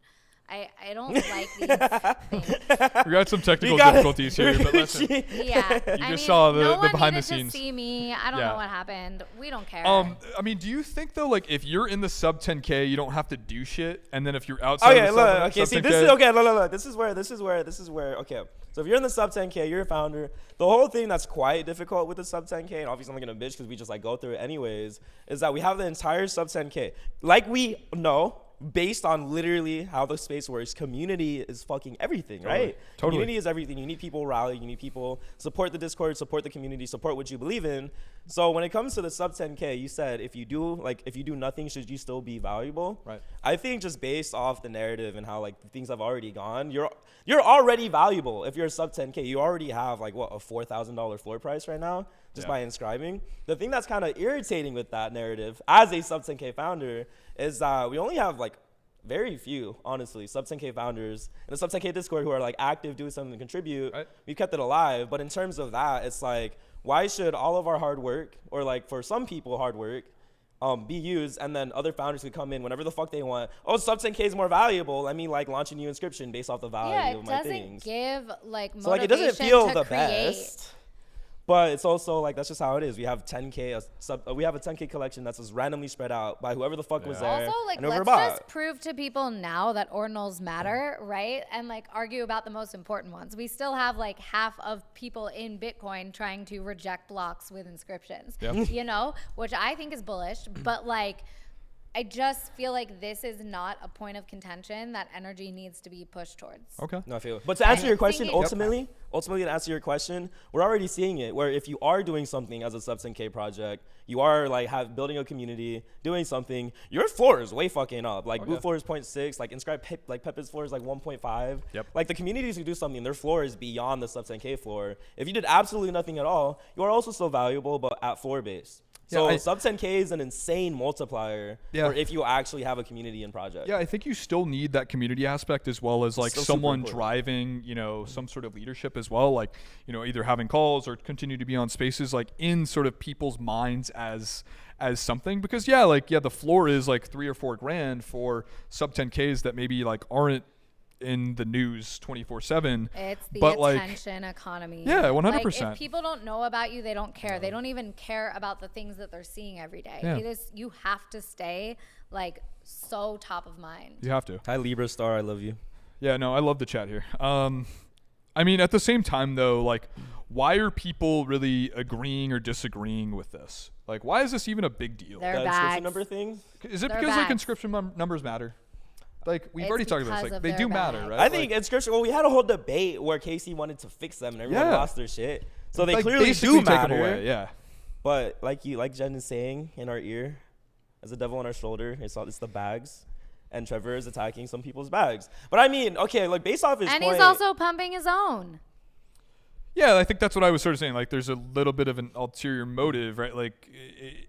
I don't like these things.
We got some technical difficulties here, but listen.
Yeah.
You just saw the behind the scenes.
To see me. I don't know what happened. We don't care.
I mean, do you think though, like if you're in the sub 10K, you don't have to do shit, and then if you're outside of the sub 10K,
This is where. Okay, so if you're in the sub 10K, you're a founder. The whole thing that's quite difficult with the sub 10K, and obviously I'm not gonna bitch because we just like go through it anyways, is that we have the entire sub 10K. Like we know, based on literally how the space works, community is fucking everything, right?
Totally.
Community is everything. You need people rally. You need people support the Discord, support the community, support what you believe in. So when it comes to the sub 10K, you said if you do nothing, should you still be valuable?
Right.
I think just based off the narrative and how like things have already gone, you're already valuable if you're a sub 10K. You already have like what, a $4,000 floor price right now just by inscribing. The thing that's kind of irritating with that narrative as a sub 10K founder is that we only have like very few, honestly, sub 10K founders in the sub 10K Discord who are like active, doing something to contribute. Right. We've kept it alive. But in terms of that, it's like, why should all of our hard work, or like for some people hard work, be used, and then other founders could come in whenever the fuck they want? Oh, sub 10K is more valuable. Let me like launch a new inscription based off the value of my things.
Yeah, it doesn't give like motivation.
So like it doesn't feel
to
the
create.
best. But it's also like that's just how it is. We have 10K, we have a 10K collection that's just randomly spread out by whoever the fuck was there.
Also, like, let's just prove to people now that ordinals matter, right? And like argue about the most important ones. We still have like half of people in Bitcoin trying to reject blocks with inscriptions, you know, which I think is bullish. But like, I just feel like this is not a point of contention that energy needs to be pushed towards.
Okay.
No, I feel it. But to answer your question,
thinking-
ultimately to answer your question, we're already seeing it where if you are doing something as a sub 10K project, you are like building a community, doing something, your floor is way fucking up. Like boot floor is 0.6, like Inscribe like Pepe's floor is like 1.5.
Yep.
Like the communities who do something, their floor is beyond the sub 10K floor. If you did absolutely nothing at all, you are also still valuable, but at floor base. So sub 10K is an insane multiplier for if you actually have a community and project.
Yeah, I think you still need that community aspect as well as like
Still
someone
super
driving, you know, some sort of leadership as well. Like, you know, either having calls or continue to be on spaces like in sort of people's minds as something. Because the floor is like $3 or $4 grand for sub 10Ks that maybe like aren't in the news 24/7.
It's the
but
attention economy.
Yeah, 100%.
Like, if people don't know about you, they don't care. They don't even care about the things that they're seeing every day.
Yeah.
You have to stay like so top of mind.
You have to.
Hi Libra Star, I love you.
Yeah, no, I love the chat here. I mean, at the same time though, like, why are people really agreeing or disagreeing with this? Like, why is this even a big deal?
They're
The
bags.
inscription number thing?
Is it
They're
because like
bags.
inscription numbers matter? Like we've
It's
already talked about this.
because
Like
of
they
their
do matter,
bags.
right?
I think inscription. Well, we had a whole debate where Casey wanted to fix them and everyone
Yeah.
lost their shit. So they
like,
clearly
basically
do
take 'em
matter.
away, yeah.
But like Jen is saying in our ear, as a devil on our shoulder, it's the bags, and Trevor is attacking some people's bags. But I mean, okay, like based off his
And
point,
he's also pumping his own.
Yeah, I think that's what I was sort of saying. Like, there's a little bit of an ulterior motive, right? Like,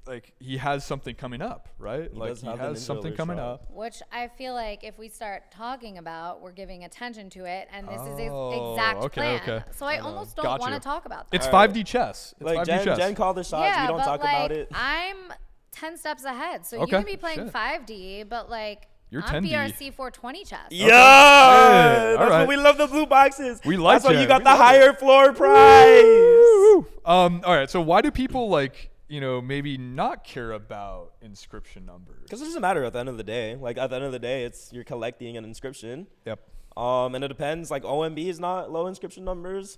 like he has something coming up, right?
He
Like
does
he
have the
has
ninja
something
alert
coming
shot.
up.
Which I feel like if we start talking about, we're giving attention to it, and this is his
Oh,
exact
okay,
plan.
okay.
So I almost don't
Got
want to
you.
talk about that.
It's
All right.
5D chess. It's
like
5D chess.
Jen called the shots.
yeah,
We don't
but
talk
like,
about it.
I'm 10 steps ahead. So
Okay,
you can be playing
shit.
5D, but like
You're
I'm
10D.
BRC-420 chess.
Yeah,
Yeah,
that's
all right.
what we love the blue boxes.
We like
That's why
it.
you got
We
the
love
higher floor price.
Woo! All right. So why do people like, you know, maybe not care about inscription numbers?
Because it doesn't matter at the end of the day. Like at the end of the day, you're collecting an inscription.
Yep.
And it depends. Like OMB is not low inscription numbers.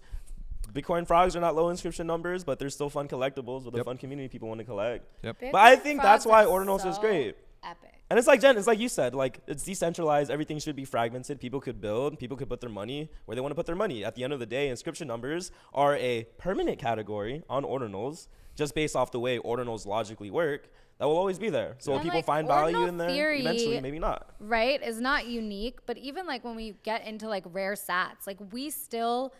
Bitcoin frogs are not low inscription numbers, but they're still fun collectibles with a
Yep.
fun community people want to collect.
Yep.
But I
Bitcoin
think that's why
frogs are
Ordinals is
so
great.
Epic.
And it's like Jen, it's like you said, like it's decentralized. Everything should be fragmented. People could build. People could put their money where they want to put their money. At the end of the day, inscription numbers are a permanent category on Ordinals, just based off the way Ordinals logically work. That will always be there. So will
And,
people
like,
find value
ordinal
in there?
theory-
Eventually, maybe not.
Right, is not unique, but even like when we get into like rare sats, like we still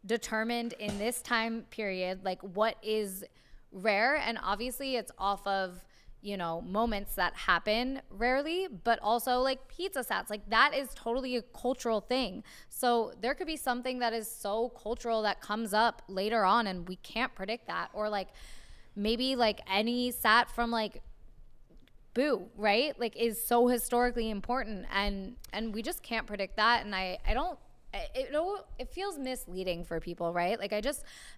determined in this time period like what is rare, and obviously it's off of, you know, moments that happen rarely, but also like pizza sats, like that is totally a cultural thing. So there could be something that is so cultural that comes up later on and we can't predict that, or like maybe like any sat from like Boo, right? Like is so historically important, and we just can't predict that. And it feels misleading for people, right? Like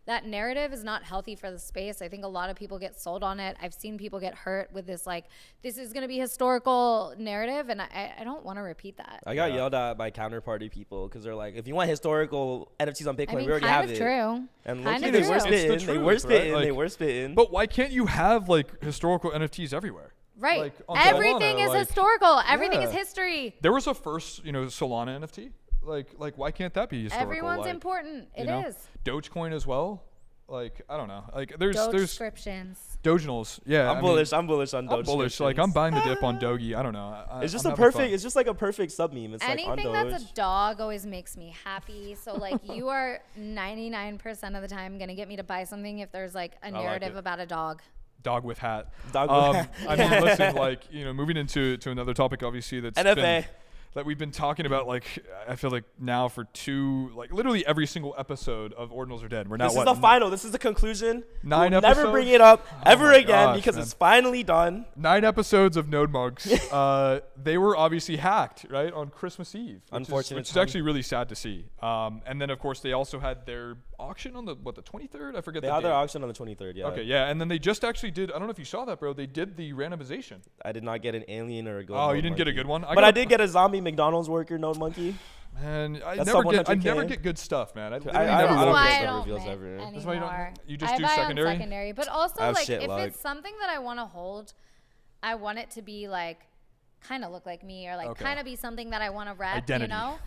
that narrative is not healthy for the space. I think a lot of people get sold on it. I've seen people get hurt with this, like, this is going to be historical narrative, and I don't want to repeat that.
I got yelled at by counterparty people because they're like, if you want historical NFTs on Bitcoin, we already have it.
True.
And
Kind
low-key,
of
they were
true.
It's the
spitting. They
truth,
were
right?
spitting.
Like-
They were spitting.
But why can't you have like historical NFTs everywhere?
Right.
Like, on
Everything
Solana,
is
like-
historical. Everything is
Yeah.
history.
There was a first, you know, Solana NFT. Like why can't that be historical?
Everyone's
like,
important.
you
It
know?
is.
Dogecoin as well. Like I don't know. Like there's
Inscriptions.
Doginals. Yeah.
I'm bullish. I'm bullish on Doge.
I'm bullish. Like I'm buying the dip on Dogi. I don't know.
It's just
I'm
a
having
perfect.
fun.
It's just like a perfect sub meme. It's
Anything
like on Doge.
that's a dog always makes me happy. So like you are 99% of the time gonna get me to buy something if there's like a
like
narrative
it.
about a dog.
Dog with hat.
Dog with hat.
I mean, listen, like, you know, moving into another topic, obviously,
NFA.
that we've been talking about, like, I feel like now for literally every single episode of Ordinals Are Dead. We're now
This is the final. This is the conclusion.
9
we'll
episodes?
never bring it up ever
my
again
gosh,
because
man.
it's finally done.
9 episodes of Node Mugs. They were obviously hacked, right, on Christmas Eve.
Unfortunate
Which is
time.
actually really sad to see. And then, of course, they also had their auction on the 23rd? I forget
They
the
had
date.
their auction on the 23rd. Yeah.
Okay, yeah, and then they just actually did, I don't know if you saw that, bro, they did the randomization.
I did not get an alien or a gold.
Oh, you
node
didn't get a
monkey.
good one?
But I did get a zombie McDonald's worker node monkey.
Man, I
That's
never
sub
get
100K.
good stuff, man. I
I
This
don't
is
get
why I
sub
don't
reveals
mint
ever.
anymore.
That's why you just
I
do
buy
secondary?
on secondary, but also
I have
like
shit
if
luck.
it's something that I want to hold, I want it to be like kind of look like me, or like
Okay.
kind of be something that I want to rep,
Identity.
you know?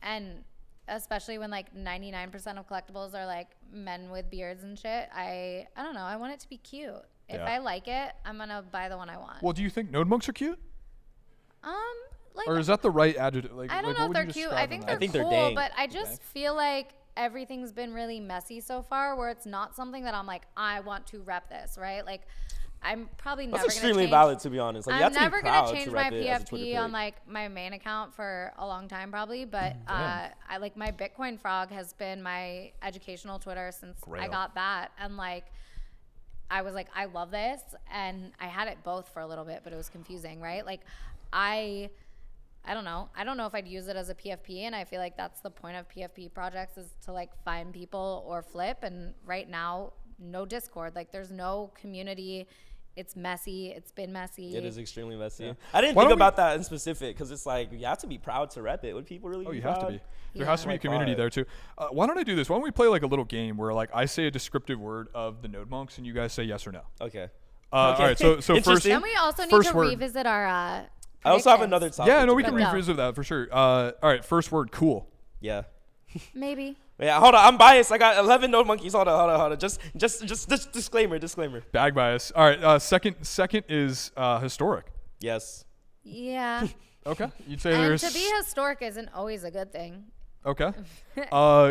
And especially when like 99% of collectibles are like men with beards and shit. I don't know. I want it to be cute. If
Yeah.
I like it, I'm gonna buy the one I want.
Well, do you think node monks are cute?
Like
Or is that the right adjective? Like,
I don't
like,
know
what
if
would
they're
you
cute.
describe
I think
them
they're
as?
think they're
cool,
dank.
but I just feel like everything's been really messy so far, where it's not something that I'm like, I want to rep this, right? Like, I'm probably
That's
never
extremely
gonna change.
valid, to be honest. Like, you
I'm
have to
never
be proud
gonna change
to
my
rep it as a Twitter
PFP on
pic.
like my main account for a long time, probably. But
Damn.
I like my Bitcoin frog has been my educational Twitter since I
Grail.
got that, and like. I was like, I love this, and I had it both for a little bit, but it was confusing, right? Like, I don't know. I don't know if I'd use it as a PFP, and I feel like that's the point of PFP projects, is to like find people or flip. And right now, no Discord. Like, there's no community. It's messy. It's been messy.
It is extremely messy.
Yeah.
I didn't
Why
think
don't we-
about that in specific, because it's like you have to be proud to rep it. Would people really?
Oh,
be
you have to
proud?
be. There
Yeah.
has to be a
My
community
God.
there too. Why don't I do this? Why don't we play like a little game where like I say a descriptive word of the node monks and you guys say yes or no?
Okay.
All right. So first.
Interesting.
Then we also need
First
to
word.
revisit our.
I also have
predictions.
another topic.
Yeah, no, we
to
can
But go.
revisit that for sure. All right. First word. Cool.
Yeah.
Maybe.
Yeah, hold on. I'm biased. I got 11 node monkeys. Hold on. Just disclaimer.
Bag bias. All right. Second is historic.
Yes.
Yeah.
Okay. You'd say
And
there's
to be historic isn't always a good thing.
okay.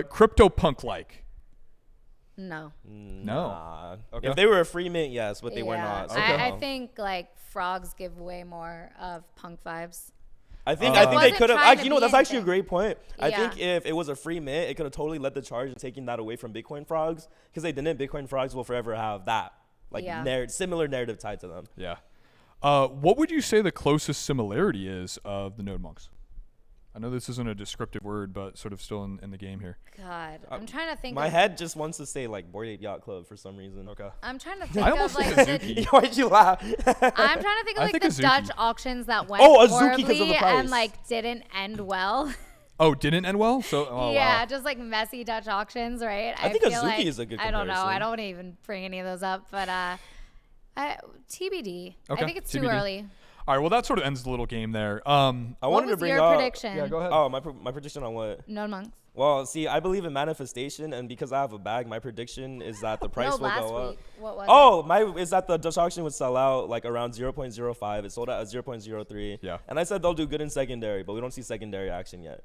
CryptoPunk like.
No.
No.
Nah.
Okay.
If they were a free mint, yes, but they were not. so
Okay.
I
no.
think like frogs give way more of punk vibes.
I think
It
they
wasn't
could have.
trying to
You know,
be
that's actually a
anything.
great point. I think
Yeah.
if it was a free mint, it could have totally led the charge in taking that away from Bitcoin frogs, because they didn't. Bitcoin frogs will forever have that like
Yeah.
similar narrative tied to them.
Yeah. What would you say the closest similarity is of the node monks? I know this isn't a descriptive word, but sort of still in the game here.
God, I'm trying to think.
My
of,
head just wants to say like Bored Ape Yacht Club for some reason.
Okay.
I'm trying to think
I
of
almost
like
think
the,
Azuki.
Why'd you laugh?
I'm trying to think of
I
like
think
the
Azuki.
Dutch auctions that went
Oh, Azuki 'cause of the
horribly
price.
and like didn't end well.
Oh, didn't end well? So oh,
yeah,
wow.
just like messy Dutch auctions, right?
I think
feel
Azuki
like,
is a good
I don't know. I
comparison.
don't want to even bring any of those up, but TBD.
Okay,
I think it's too
TBD.
early.
All right, well that sort of ends the little game there.
I
What
wanted to
was
bring
your
up.
prediction?
Yeah, go ahead.
Oh, my prediction on what?
Node monks.
Well, see, I believe in manifestation, and because I have a bag, my prediction is that the price
No,
will
last
go up.
week. What was
Oh, is that the Dutch auction would sell out like around 0.05. It sold out at 0.03.
Yeah.
And I said they'll do good in secondary, but we don't see secondary action yet.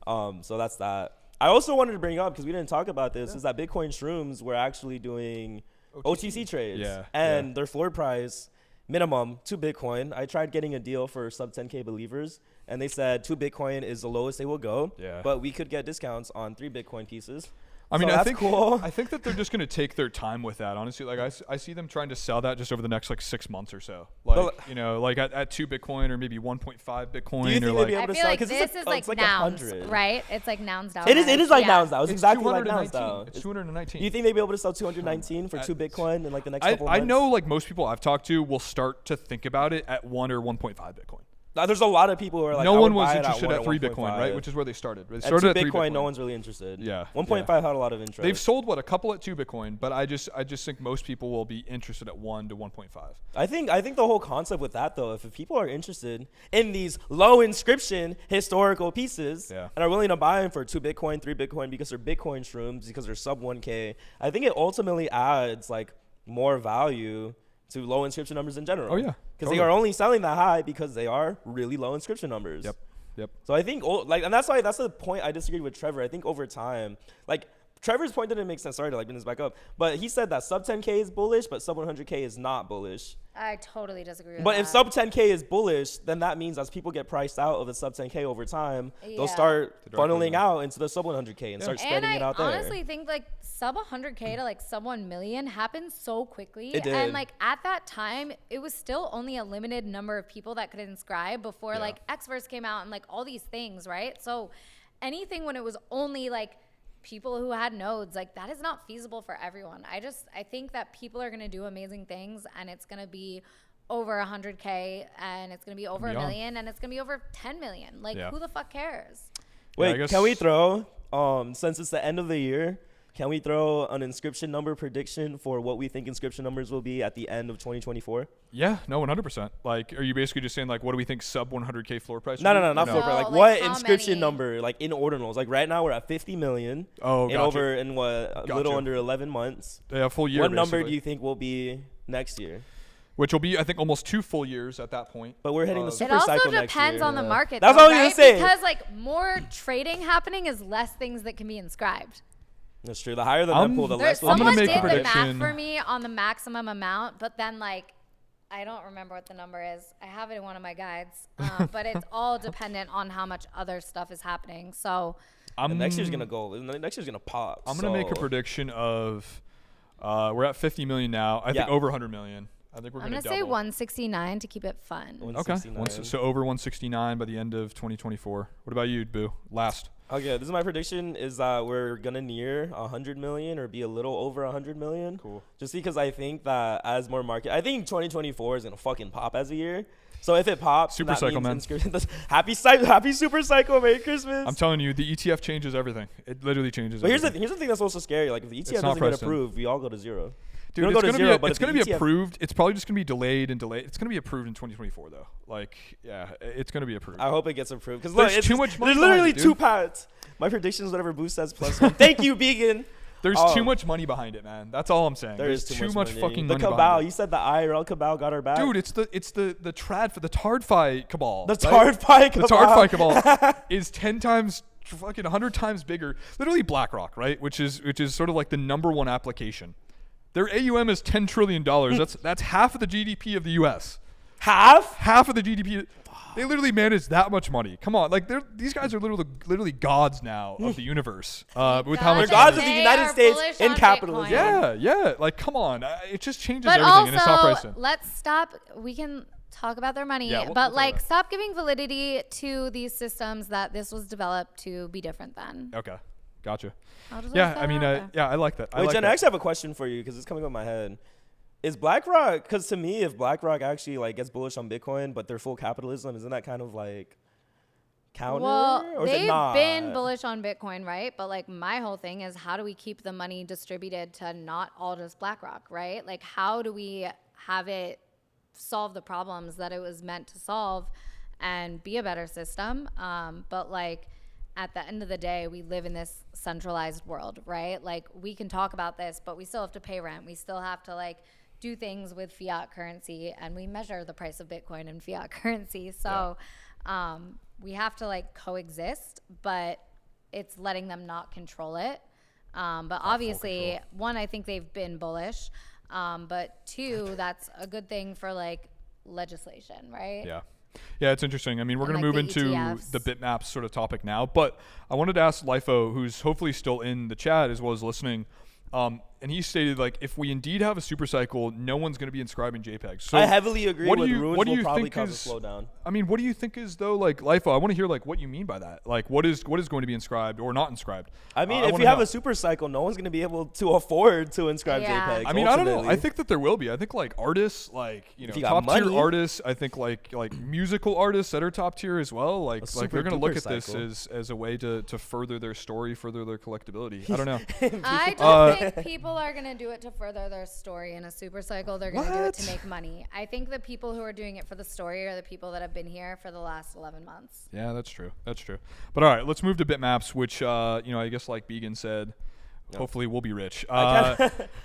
So that's that. I also wanted to bring up, because we didn't talk about this, is that Bitcoin shrooms were actually doing OTC trades.
Yeah,
And
yeah.
their floor price minimum 2 Bitcoin. I tried getting a deal for sub 10K believers, and they said 2 Bitcoin is the lowest they will go.
Yeah.
But we could get discounts on 3 Bitcoin pieces.
I mean,
So
I
that's
think
cool.
I think that they're just going to take their time with that. Honestly, like I see them trying to sell that just over the next like 6 months or so. Like
But-
you know, like at 2 Bitcoin or maybe 1.5 Bitcoin
Do you
or
think they'd
like
be able
I
to
feel
sell?
like
'Cause
this
it's
is
like
like
it's
nouns,
100.
right? It's like nouns down.
It is like
yeah.
nouns now. It's exactly like nouns
219.
now.
It's 219.
Do you think they'd be able to sell 219 for 2 Bitcoin in like the next couple
I
months?
know like most people I've talked to will start to think about it at 1 or 1.5 Bitcoin.
There's a lot of people who are like,
no
I
one
would
was
buy it
interested
1
at
or
3 Bitcoin,
1.5.
right? Which is where they started. They
At
started
2
at 3
Bitcoin, no one's really interested.
Yeah,
1.5
yeah.
had a lot of interest.
They've sold a couple at 2 Bitcoin, but I just think most people will be interested at 1 to 1.5.
I think the whole concept with that though, if people are interested in these low inscription historical pieces
Yeah.
and are willing to buy them for 2 Bitcoin, 3 Bitcoin because they're Bitcoin shrooms, because they're sub 1K, I think it ultimately adds like more value to low inscription numbers in general.
Oh, yeah,
Because
totally.
they are only selling that high because they are really low inscription numbers.
Yep.
So I think and that's the point I disagreed with Trevor. I think over time, like Trevor's point didn't make sense. Sorry to like bring this back up, but he said that sub 10K is bullish, but sub 100K is not bullish.
I totally disagree with
But
that.
if sub 10K is bullish, then that means as people get priced out of the sub 10K over time, they'll
Yeah.
start
To directly
funneling
go.
out into the sub 100K and start
and
spreading
I
it out there.
honestly think like sub 100K to like sub 1 million happened so quickly.
It did.
And like at that time, it was still only a limited number of people that could inscribe before
Yeah.
like Xverse came out and like all these things, right? So anything when it was only like people who had nodes, like that is not feasible for everyone. I think that people are going to do amazing things, and it's going to be over 100K, and it's going to be over a
Beyond.
million, and it's going to be over 10 million. Like
Yeah.
who the fuck cares?
Yeah, I
Wait,
guess-
can we throw, since it's the end of the year, Can we throw an inscription number prediction for what we think inscription numbers will be at the end of 2024?
Yeah, no, 100%. Like, are you basically just saying, like, what do we think sub 100K floor price?
No,
would be?
not floor price. Like,
No,
what
like how
inscription
many?
number? Like in ordinals. Like right now we're at 50 million.
Oh,
in
gotcha.
over in what a
Gotcha.
little under 11 months.
Yeah, full year.
What number
basically.
do you think will be next year?
Which will be, I think, almost 2 full years at that point.
But we're hitting the
It
super
It also
cycle next
depends
year.
on the market.
That's
though,
what I was gonna
right?
say.
Because like more trading happening is less things that can be inscribed.
That's true. The higher the net pool, the less will
I'm
be
gonna
Someone
make a
did the math
prediction.
for me on the maximum amount, but then like I don't remember what the number is. I have it in one of my guides, but it's all dependent on how much other stuff is happening. So
And next year's gonna go. Next year's gonna pop.
I'm gonna make a prediction of we're at 50 million now. I think over 100 million. I think we're
I'm
gonna
gonna say
double.
169 to keep it fun.
Okay.
169.
So over 169 by the end of 2024. What about you, Boo? Last.
Okay, this is my prediction: is that we're gonna near 100 million or be a little over 100 million.
Cool.
Just because I think that as more market, I think 2024 is gonna fucking pop as a year. So if it pops,
Super
that
cycle,
means
man.
happy super cycle, Merry Christmas.
I'm telling you, the ETF changes everything. It literally changes.
But here's
everything.
the thing that's also scary. Like if the ETF
not
doesn't get
priced in.
approved, we all go to zero.
Dude,
We
it's
don't go to
gonna
zero,
be
but
it's
if the
gonna be
ETF
approved. It's probably just gonna be delayed and delayed. It's gonna be approved in 2024 though. Like, yeah, it's gonna be approved.
I hope it gets approved because
There's too much money
There's literally
behind it,
two
dude.
paths. My prediction is whatever Boost says plus one. Thank you, Vegan.
There's too much money behind it, man. That's all I'm saying.
There
There's
is
too much
money.
fucking
The
money
cabal.
behind
You
it.
said the IRL cabal got our back.
Dude, it's the trad for the Tardfi cabal.
the
right?
Tardfi cabal.
The Tardfi cabal is 10 times, fucking 100 times bigger. Literally BlackRock, right? Which is sort of like the number one application. Their AUM is $10 trillion. That's half of the GDP of the U.S. Half of the GDP. They literally manage that much money. Come on, like these guys are literally gods now of the universe. With how
They're
much
gods
money.
of the
They
United
are
States
bullish
in
on
capitalism.
Bitcoin.
Yeah. Like, come on. It just changes
But
everything, and it's not
also,
priced in.
let's stop. We can talk about their money,
Yeah, we'll
but
talk
like,
about it.
stop giving validity to these systems that this was developed to be different than.
Okay, gotcha.
I'll just
Yeah,
let
I
that
mean,
out there.
I like that. I
Wait,
like
Jen,
that.
I actually have a question for you because it's coming up in my head. Is BlackRock? Because to me, if BlackRock actually like gets bullish on Bitcoin, but they're full capitalism, isn't that kind of like counter?
Well,
or is it
they've
not?
been bullish on Bitcoin, right? But like my whole thing is how do we keep the money distributed to not all just BlackRock, right? Like how do we have it solve the problems that it was meant to solve and be a better system? But like at the end of the day, we live in this centralized world, right? Like we can talk about this, but we still have to pay rent. We still have to like do things with fiat currency, and we measure the price of Bitcoin in fiat currency. So we have to like coexist, but it's letting them not control it. But obviously, one, I think they've been bullish. But two, that's a good thing for like legislation, right?
Yeah, it's interesting. I mean, we're
And,
going to
like,
move
the
into
ETFs.
the Bitmaps sort of topic now, but I wanted to ask Lifo, who's hopefully still in the chat as well as listening. And he stated, like, if we indeed have a super cycle, no one's going to be inscribing JPEGs. So
I heavily agree
what do
with
you-
ruins
what do
will
you
probably
think
cause
is-
a slowdown.
I mean, what do you think is, though, like, Lifo, I want to hear, like, what you mean by that. Like, what is going to be inscribed or not inscribed?
I mean,
I
if
wanna
you have
know.
a super cycle, no one's going to be able to afford to inscribe
Yeah.
JPEGs.
I mean, I don't know.
ultimately.
I think that there will be. I think like artists, like you know,
you got
top tier
money.
artists. I think like musical artists that are top tier as well. Like
super
they're gonna look
duper
at this
cycle.
as a way to further their story, further their collectability. I don't know.
I don't think people are going to do it to further their story in a super cycle. They're going to do it to
What?
make money. I think the people who are doing it for the story are the people that have been here for the last 11 months.
Yeah, that's true. That's true. But all right, let's move to Bitmaps, which you know, I guess like Began said. Hopefully we'll be rich.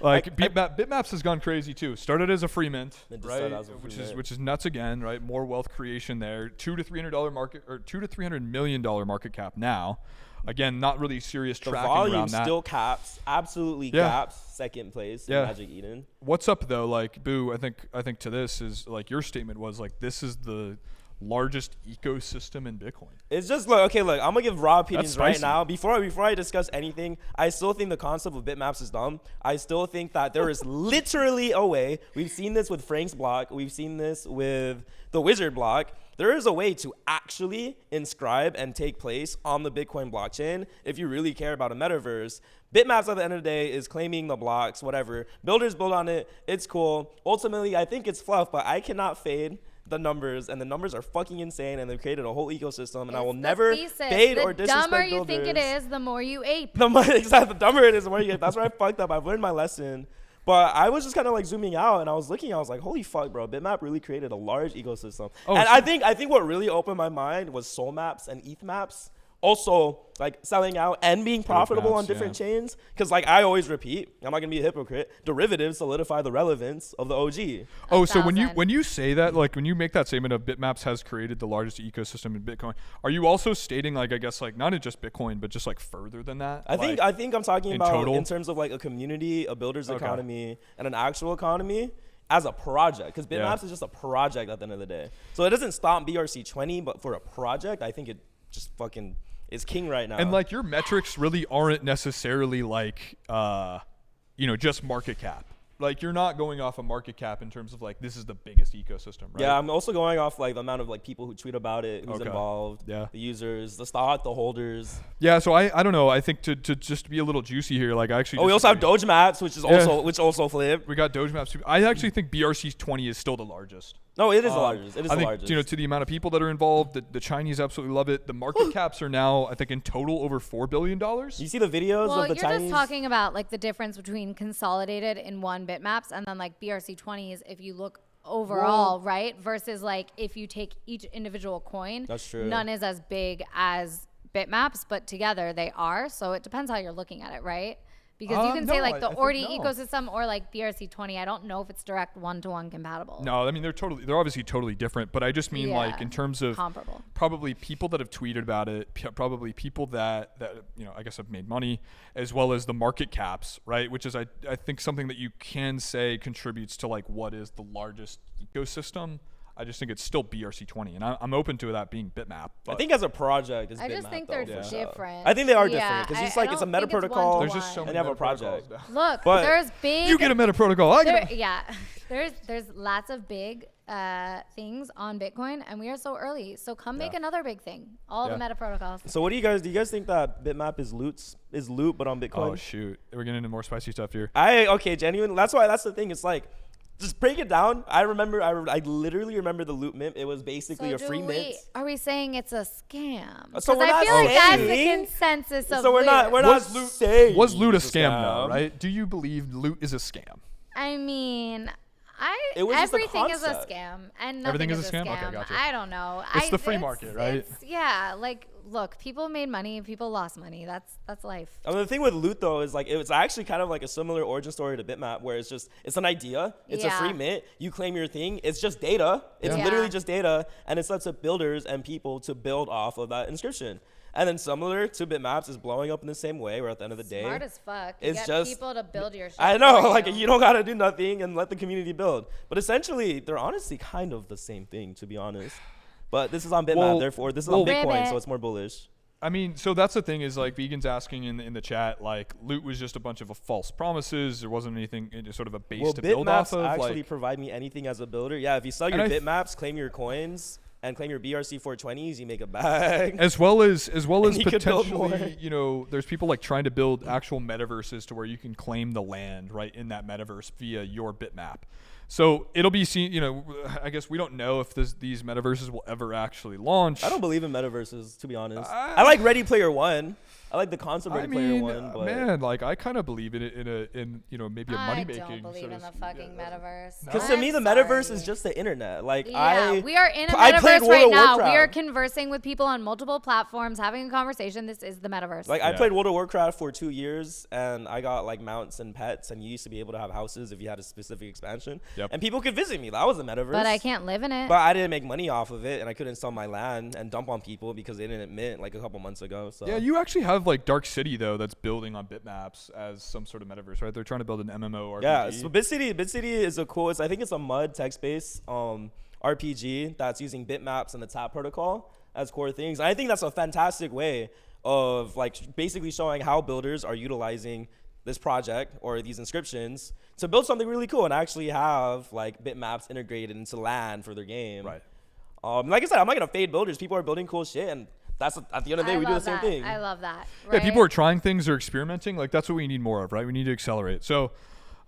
Bitmaps has gone crazy too. Started as a free mint,
It just
right?
started as a free mint.
Which is nuts again, right? More wealth creation there. $200 to $300 market or $200 to $300 million market cap now. Again, not really serious
the
tracking
volume
around that.
still caps, absolutely
Yeah.
caps second place
Yeah.
in Magic Eden.
What's up though? Like, Boo, I think to this is like your statement was like this is the largest ecosystem in Bitcoin.
It's just look, okay, look, I'm gonna give raw opinions right
spicy.
now. Before I discuss anything, I still think the concept of Bitmaps is dumb. I still think that there is literally a way. We've seen this with Frank's block. We've seen this with the Wizard block. There is a way to actually inscribe and take place on the Bitcoin blockchain if you really care about a metaverse. Bitmaps at the end of the day is claiming the blocks, whatever. Builders build on it. It's cool. Ultimately, I think it's fluff, but I cannot fade the numbers, and the numbers are fucking insane, and they've created a whole ecosystem, and I will
It's the
never
thesis.
fade or
The
disrespect
dumber you
builders.
think it is, the more you ape.
Exactly, the dumber it is, the more you get. That's where I fucked up. I've learned my lesson. But I was just kind of like zooming out, and I was looking. I was like, "Holy fuck, bro! Bitmap really created a large ecosystem."
Oh,
and
so-
I think what really opened my mind was Soul Maps and ETH Maps. Also, like selling out and being profitable
Maps,
on different
yeah.
chains. Because like I always repeat, I'm not gonna be a hypocrite. Derivatives solidify the relevance of the OG.
Oh, so when
1,000.
you say that, like when you make that statement of Bitmaps has created the largest ecosystem in Bitcoin, are you also stating like I guess like not in just Bitcoin but just like further than that?
I think I'm talking
in
about
total?
in terms of like a community, a builder's
Okay.
economy, and an actual economy as a project. Because Bitmaps is just a project at the end of the day. So it doesn't stop BRC-20, but for a project, I think it just fucking is king right now.
And like your metrics really aren't necessarily like just market cap. Like you're not going off a market cap in terms of like this is the biggest ecosystem, right?
Yeah, I'm also going off like the amount of like people who tweet about it, who's
Okay.
involved,
Yeah.
the users, the stock, the holders.
Yeah, so I don't know. I think to just be a little juicy here, like I actually.
Oh, we also have
disagree.
Doge Maps, which is also flipped.
We got Doge Maps. I actually think BRC-20 is still the largest.
No, it is the largest. It is
I
the
think,
largest.
to the amount of people that are involved, the Chinese absolutely love it. The market caps are now, I think, in total over $4 billion.
You see the videos
Well,
of the
you're
Chinese.
just talking about like the difference between consolidated in one bitmaps and then like BRC-20s if you look overall, right? Versus like if you take each individual coin,
That's true.
none is as big as bitmaps, but together they are. So it depends how you're looking at it, right? Because you can say
No,
like the
I think
Ordi
no.
ecosystem or like BRC-20. I don't know if it's direct one-to-one compatible.
No, I mean they're obviously totally different, but I just mean like
Yeah,
in terms of
comparable.
probably people that have tweeted about it, probably people that I guess have made money, as well as the market caps, right? Which is I think something that you can say contributes to like what is the largest ecosystem. I just think it's still BRC-20, and I'm open to that being Bitmap.
I think as a project, it's
I just
Bitmap,
think
though,
they're
for sure.
different.
I think they are
Yeah,
different because it's
I
like it's a
don't
meta
think it's
protocol.
there's
one-to-one.
just so
And
many
they have a
meta protocols
project.
now.
Look,
But
there's big.
You get a meta protocol. I get a
Yeah, there's lots of big things on Bitcoin, and we are so early. So come make another big thing. All
Yeah.
the meta protocols.
So what do you guys think that Bitmap is loot but on Bitcoin?
Oh shoot, we're getting into more spicy stuff here.
Genuinely. That's the thing. It's like, just break it down. I literally remember the loot mint. It was basically a free mint.
Are we saying it's a scam?
So
'Cause
we're
I
not
feel like that's the
saying-
consensus of
So we're not
Was loot-
saying
Was loot a
it's
scam though, right? Do you believe loot is a scam?
I mean,
It was just a
everything is a
concept.
scam, and nothing
Everything
is
is a scam? Okay, gotcha.
I don't know.
It's the free market, right?
Yeah, like look, people made money, people lost money. That's life.
I mean, the thing with loot though is like it's actually kind of like a similar origin story to Bitmap, where it's an idea, it's a free
Yeah.
mint, you claim your thing, it's just data, it's
Yeah.
literally just data, and it's up to builders and people to build off of that inscription. And then similar to Bitmaps is blowing up in the same way, where at the end of the day,
Smart as fuck. You
it's
get
just-
people to build your shit.
I know,
for
like you don't gotta do nothing and let the community build. But essentially, they're honestly kind of the same thing, to be honest. But this is on Bitmap,
Well-
therefore this is
well-
on Bitcoin,
Ribbit.
so it's more bullish.
I mean, so that's the thing is like Vegan's asking in the chat, like loot was just a bunch of false promises. There wasn't anything, sort of a base
Well,
to build off
Bitmaps
of.
actually
Like,
provide me anything as a builder. Yeah, if you sell
And
your
I
Bitmaps, claim your coins, and claim your BRC-420s, you make a bag.
as well as
And you could build more.
potentially, there's people like trying to build actual metaverses to where you can claim the land right in that metaverse via your bitmap. So it'll be seen. I guess we don't know if these metaverses will ever actually launch.
I don't believe in metaverses, to be honest. I like Ready Player One. I like the concept of Ready Player One, but
man, like I kind of believe in it in maybe a money
I
making.
don't believe in the fucking metaverse.
because to me the
I'm
metaverse
sorry.
is just the internet. Like
Yeah, we are in a
I played
metaverse
World
right
of
now.
Warcraft.
We are conversing with people on multiple platforms, having a conversation. This is the metaverse.
Like I
Yeah.
played World of Warcraft for 2 years, and I got like mounts and pets, and you used to be able to have houses if you had a specific expansion.
Yep.
And people could visit me. That was the metaverse.
but I can't live in it.
But I didn't make money off of it, and I couldn't sell my land and dump on people because they didn't mint like a couple months ago. So
Yeah, you actually have like Dark City though that's building on Bitmaps as some sort of metaverse, right? They're trying to build an MMORPG.
Yeah, so BitCity is a cool. I think it's a mud text-based RPG that's using bitmaps and the TAP protocol as core things. And I think that's a fantastic way of like basically showing how builders are utilizing this project or these inscriptions to build something really cool and actually have like bitmaps integrated into land for their game.
Right.
Like I said, I'm not gonna fade builders. People are building cool shit, and that's at the end of the day,
I
we do the
love
same
that.
thing.
I love that.
Yeah, people
right?
are trying things, they're experimenting. Like that's what we need more of, right? We need to accelerate. So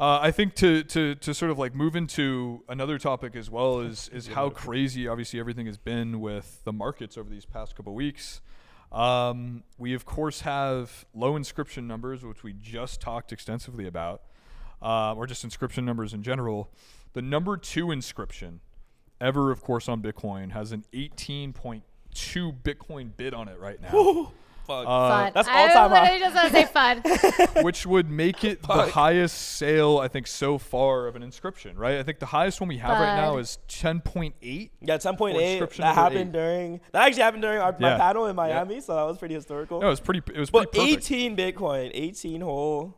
I think to sort of like move into another topic as well is how crazy obviously everything has been with the markets over these past couple of weeks. We of course have low inscription numbers, which we just talked extensively about, or just inscription numbers in general. The number 2 inscription ever, of course, on Bitcoin has an 18.2 Bitcoin bid on it right now.
Fuck.
Fun.
That's
I
all-time
literally just want to say fun.
Which would make it the highest sale, I think, so far of an inscription, right? I think the highest one we have right now is 10.8.
Yeah, 10.8.
inscription
That
number
happened
8.
that actually happened during my panel in Miami, so that was pretty historical.
No, it was pretty
But
perfect.
18 Bitcoin, 18 whole,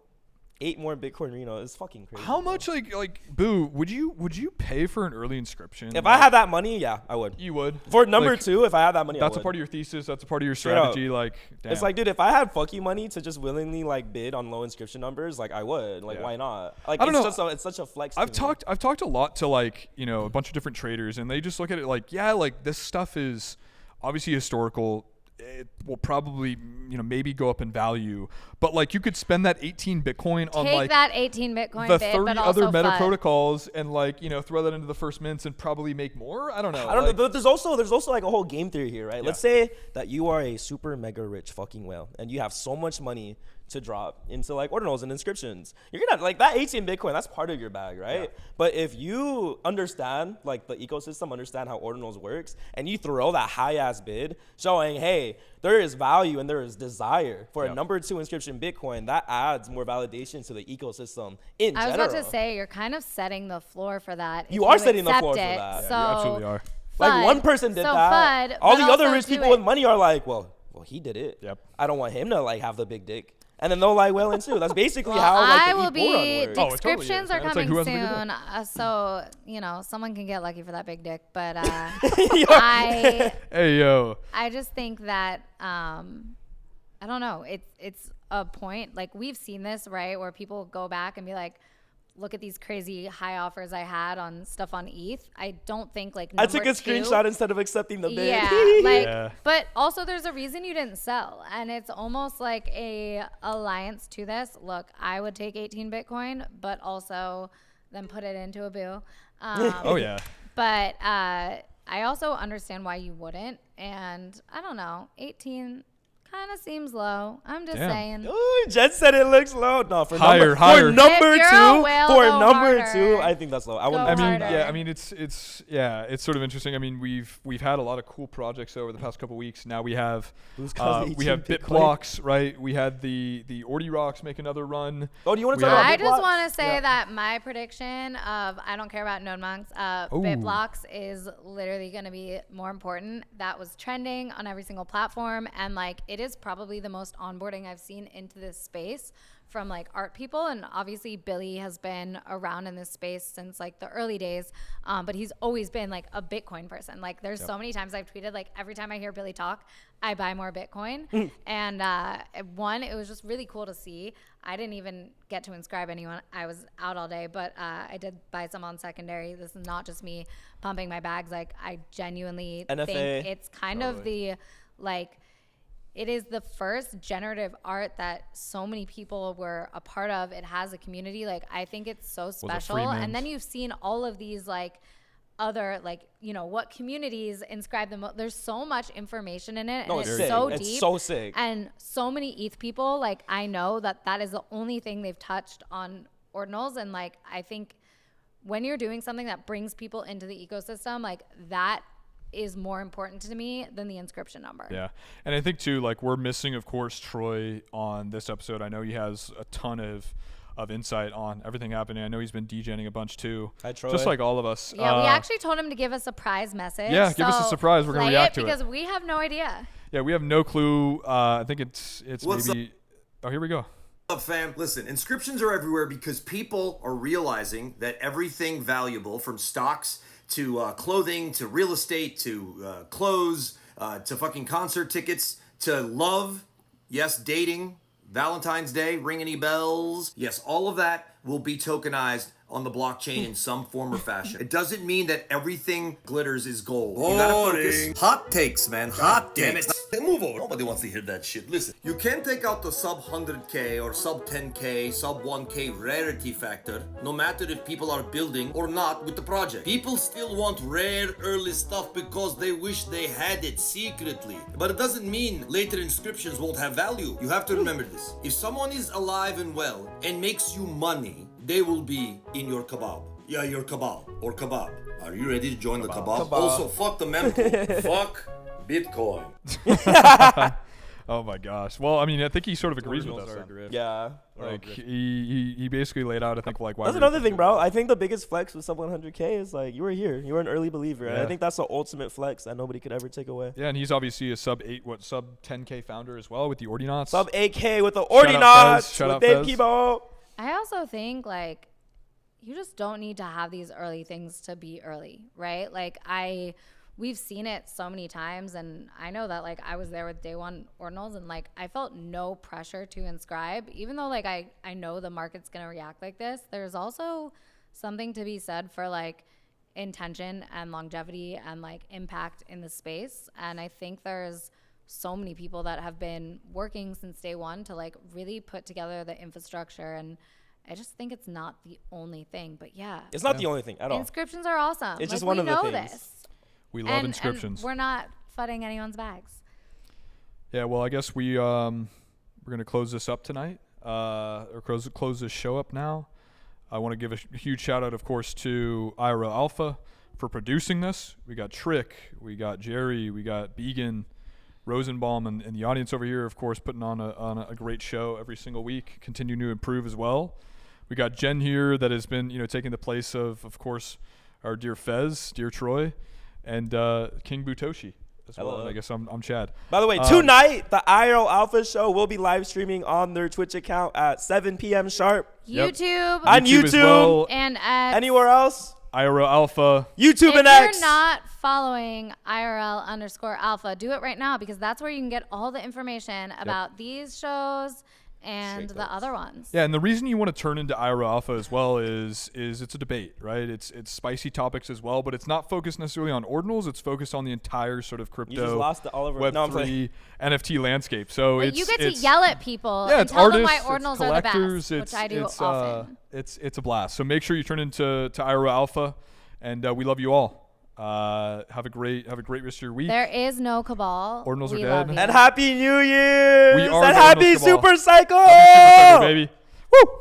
8 more Bitcoin Reno is fucking crazy.
How much like Boo, would you pay for an early inscription?
If I had that money, yeah, I would.
You would.
For number
Like,
2, if I had that money,
that's
I would.
a part of your thesis, that's a part of your
Straight up.
strategy, like damn.
It's like, dude, if I had fuck you money to just willingly like bid on low inscription numbers, like I would. Like,
Yeah.
why not? Like,
I don't
it's
know.
just it's such a flex.
I've
to me.
talked a lot to like, a bunch of different traders, and they just look at it like, yeah, like this stuff is obviously historical. It will probably, maybe go up in value, but like you could spend that 18 Bitcoin on
Take
like
that 18 Bitcoin
the
bid,
30
but
other
also
meta
fun.
protocols and like, throw that into the first mints and probably make more. I don't know.
I don't
like,
know, but there's also like a whole game theory here, right?
Yeah.
Let's say that you are a super mega rich fucking whale and you have so much money to drop into like ordinals and inscriptions. You're gonna like that 18 Bitcoin, that's part of your bag, right?
Yeah.
But if you understand like the ecosystem, understand how ordinals works, and you throw that high ass bid showing, hey, there is value and there is desire for
Yeah.
a number 2 inscription Bitcoin, that adds more validation to the ecosystem in
I was
general.
about to say, you're kind of setting the floor for that. if
You are setting the
accept
floor for
it.
that. Yeah,
So
you absolutely are.
Like
FUD.
one person did
So
that.
FUD,
All
but
the other
also
rich
do
people
it.
with money are like, well, he did it.
Yep.
I don't want him to like have the big dick. And then they'll like well into. That's basically
Well,
how like
I
the
will
e-bull run
be.
works.
Oh, it totally
Descriptions
is,
are
man. It's like,
coming
who has the bigger
soon, so someone can get lucky for that big dick. But I
Hey yo.
just think that I don't know. It's a point. Like we've seen this, right, where people go back and be like, look at these crazy high offers I had on stuff on ETH. I don't think like
I took a
number 2
screenshot instead of accepting the bid.
Yeah, like,
Yeah.
but also there's a reason you didn't sell, and it's almost like a alliance to this. Look, I would take 18 Bitcoin, but also then put it into a boo.
Oh yeah.
But I also understand why you wouldn't, and I don't know, 18 kind of seems low. I'm just
Damn.
saying.
Ooh, Jen said it looks low. No, for
Higher.
for number
If you're
2,
a whale,
for
go
number
harder.
2, I think that's low. I wouldn't.
Go
I mean,
harder.
yeah. I mean, it's sort of interesting. I mean, we've had a lot of cool projects over the past couple weeks. Now we have
Who's causing
we have
18 Bitcoin?
Bitblocks, right? We had the Ordi Rocks make another run.
Oh, do you want
We
to talk
have-
about
I just
Bitblocks?
want to say
Yeah.
that my prediction of I don't care about node monks, Bitblocks is literally going to be more important. That was trending on every single platform, and like it is probably the most onboarding I've seen into this space from like art people. And obviously Billy has been around in this space since like the early days, but he's always been like a Bitcoin person. Like there's so many times I've tweeted, like every time I hear Billy talk, I buy more Bitcoin. And one, it was just really cool to see. I didn't even get to inscribe anyone. I was out all day, but I did buy some on secondary. This is not just me pumping my bags. Like I genuinely
NFA.
think it's kind of the like, it is the first generative art that so many people were a part of. It has a community. Like I think it's so special. And then you've seen all of these like other like, what communities inscribe them. There's so much information in it,
No,
and
it's
it's
sick.
so
It's
deep.
so sick.
And so many ETH people, like I know that is the only thing they've touched on ordinals. And like I think when you're doing something that brings people into the ecosystem, like that is more important to me than the inscription number.
Yeah. And I think too, like we're missing, of course, Troy on this episode. I know he has a ton of insight on everything happening. I know he's been DJing a bunch too.
Hi, Troy.
Just like all of us.
Yeah, we actually told him to give us a surprise message.
Yeah, give us a
so
surprise. We're gonna
play
react to it.
because we have no idea.
Yeah, we have no clue. I think it's
What's
maybe. Oh, here we go.
Up, fam? Listen, inscriptions are everywhere because people are realizing that everything valuable, from stocks to clothing to real estate to clothes to fucking concert tickets to love, yes, dating, Valentine's Day, ring any bells, yes, all of that will be tokenized on the blockchain in some form or fashion. It doesn't mean that everything glitters is gold. You gotta focus. Hot takes, man. Hot takes. Move over. Nobody wants to hear that shit. Listen, you can't take out the sub 100K or sub 10K, sub 1K rarity factor, no matter if people are building or not with the project. People still want rare early stuff because they wish they had it secretly. But it doesn't mean later inscriptions won't have value. You have to remember this. If someone is alive and well and makes you money, they will be in your kebab. Yeah, your kebab or kebab. Are you ready to join the kebab? Also, fuck the mempool. Fuck Bitcoin.
Oh my gosh. Well, I mean, I think he sort of agrees with us.
Yeah.
Like he basically laid out, I think, like why.
That's another thing, bro. I think the biggest flex with sub 100K is like you were here. You were an early believer. And I think that's the ultimate flex that nobody could ever take away.
Yeah, and he's obviously a sub 10K founder as well with the Ordinals.
Sub 8K with the Ordinals.
Shout out
Dave
Fez.
Kibo.
I also think like you just don't need to have these early things to be early, right? Like we've seen it so many times, and I know that like I was there with day one Ordinals, and like I felt no pressure to inscribe, even though like I know the market's gonna react like this. There's also something to be said for like intention and longevity and like impact in the space, and I think there's so many people that have been working since day one to like really put together the infrastructure, and I just think it's not the only thing. But yeah,
it's not the only thing at all.
Inscriptions are awesome.
It's
like,
just one of the things.
We know this.
We love inscriptions.
And we're not fudding anyone's bags.
Yeah, well, I guess we're gonna close this up tonight, or close this show up now. I want to give a huge shout out, of course, to IRL Alpha for producing this. We got Trick, we got Jerry, we got Began, Rosenbaum, and the audience over here, of course, putting on a great show every single week. Continue to improve as well. We got Jen here that has been taking the place of course, our dear Fez, dear Troy. And King Butoshi as well.
Hello.
I guess I'm Chad.
By the way, tonight, the IRL Alpha show will be live streaming on their Twitch account at 7 p.m. sharp.
YouTube.
On YouTube.
As well.
And X.
Anywhere else?
IRL Alpha.
YouTube
if
and X.
If you're not following IRL_Alpha, do it right now, because that's where you can get all the information about these shows and the other ones.
Yeah, and the reason you want to turn into IRL Alpha as well is it's a debate, right? It's spicy topics as well, but it's not focused necessarily on ordinals. It's focused on the entire sort of crypto,
you just lost the Oliver.
Web3, NFT landscape. So
but you get to yell at people and
it's
tell
artists,
them why ordinals are the best,
which
I do often.
It's a blast. So make sure you turn into IRL Alpha, and we love you all. Have a great rest of your week.
There is no cabal.
Ordinals are
We
dead.
love you.
And Happy New Year.
We are
and
the
happy
Ordinals cabal.
Super Cycle.
Happy Super Cycle, baby. Woo!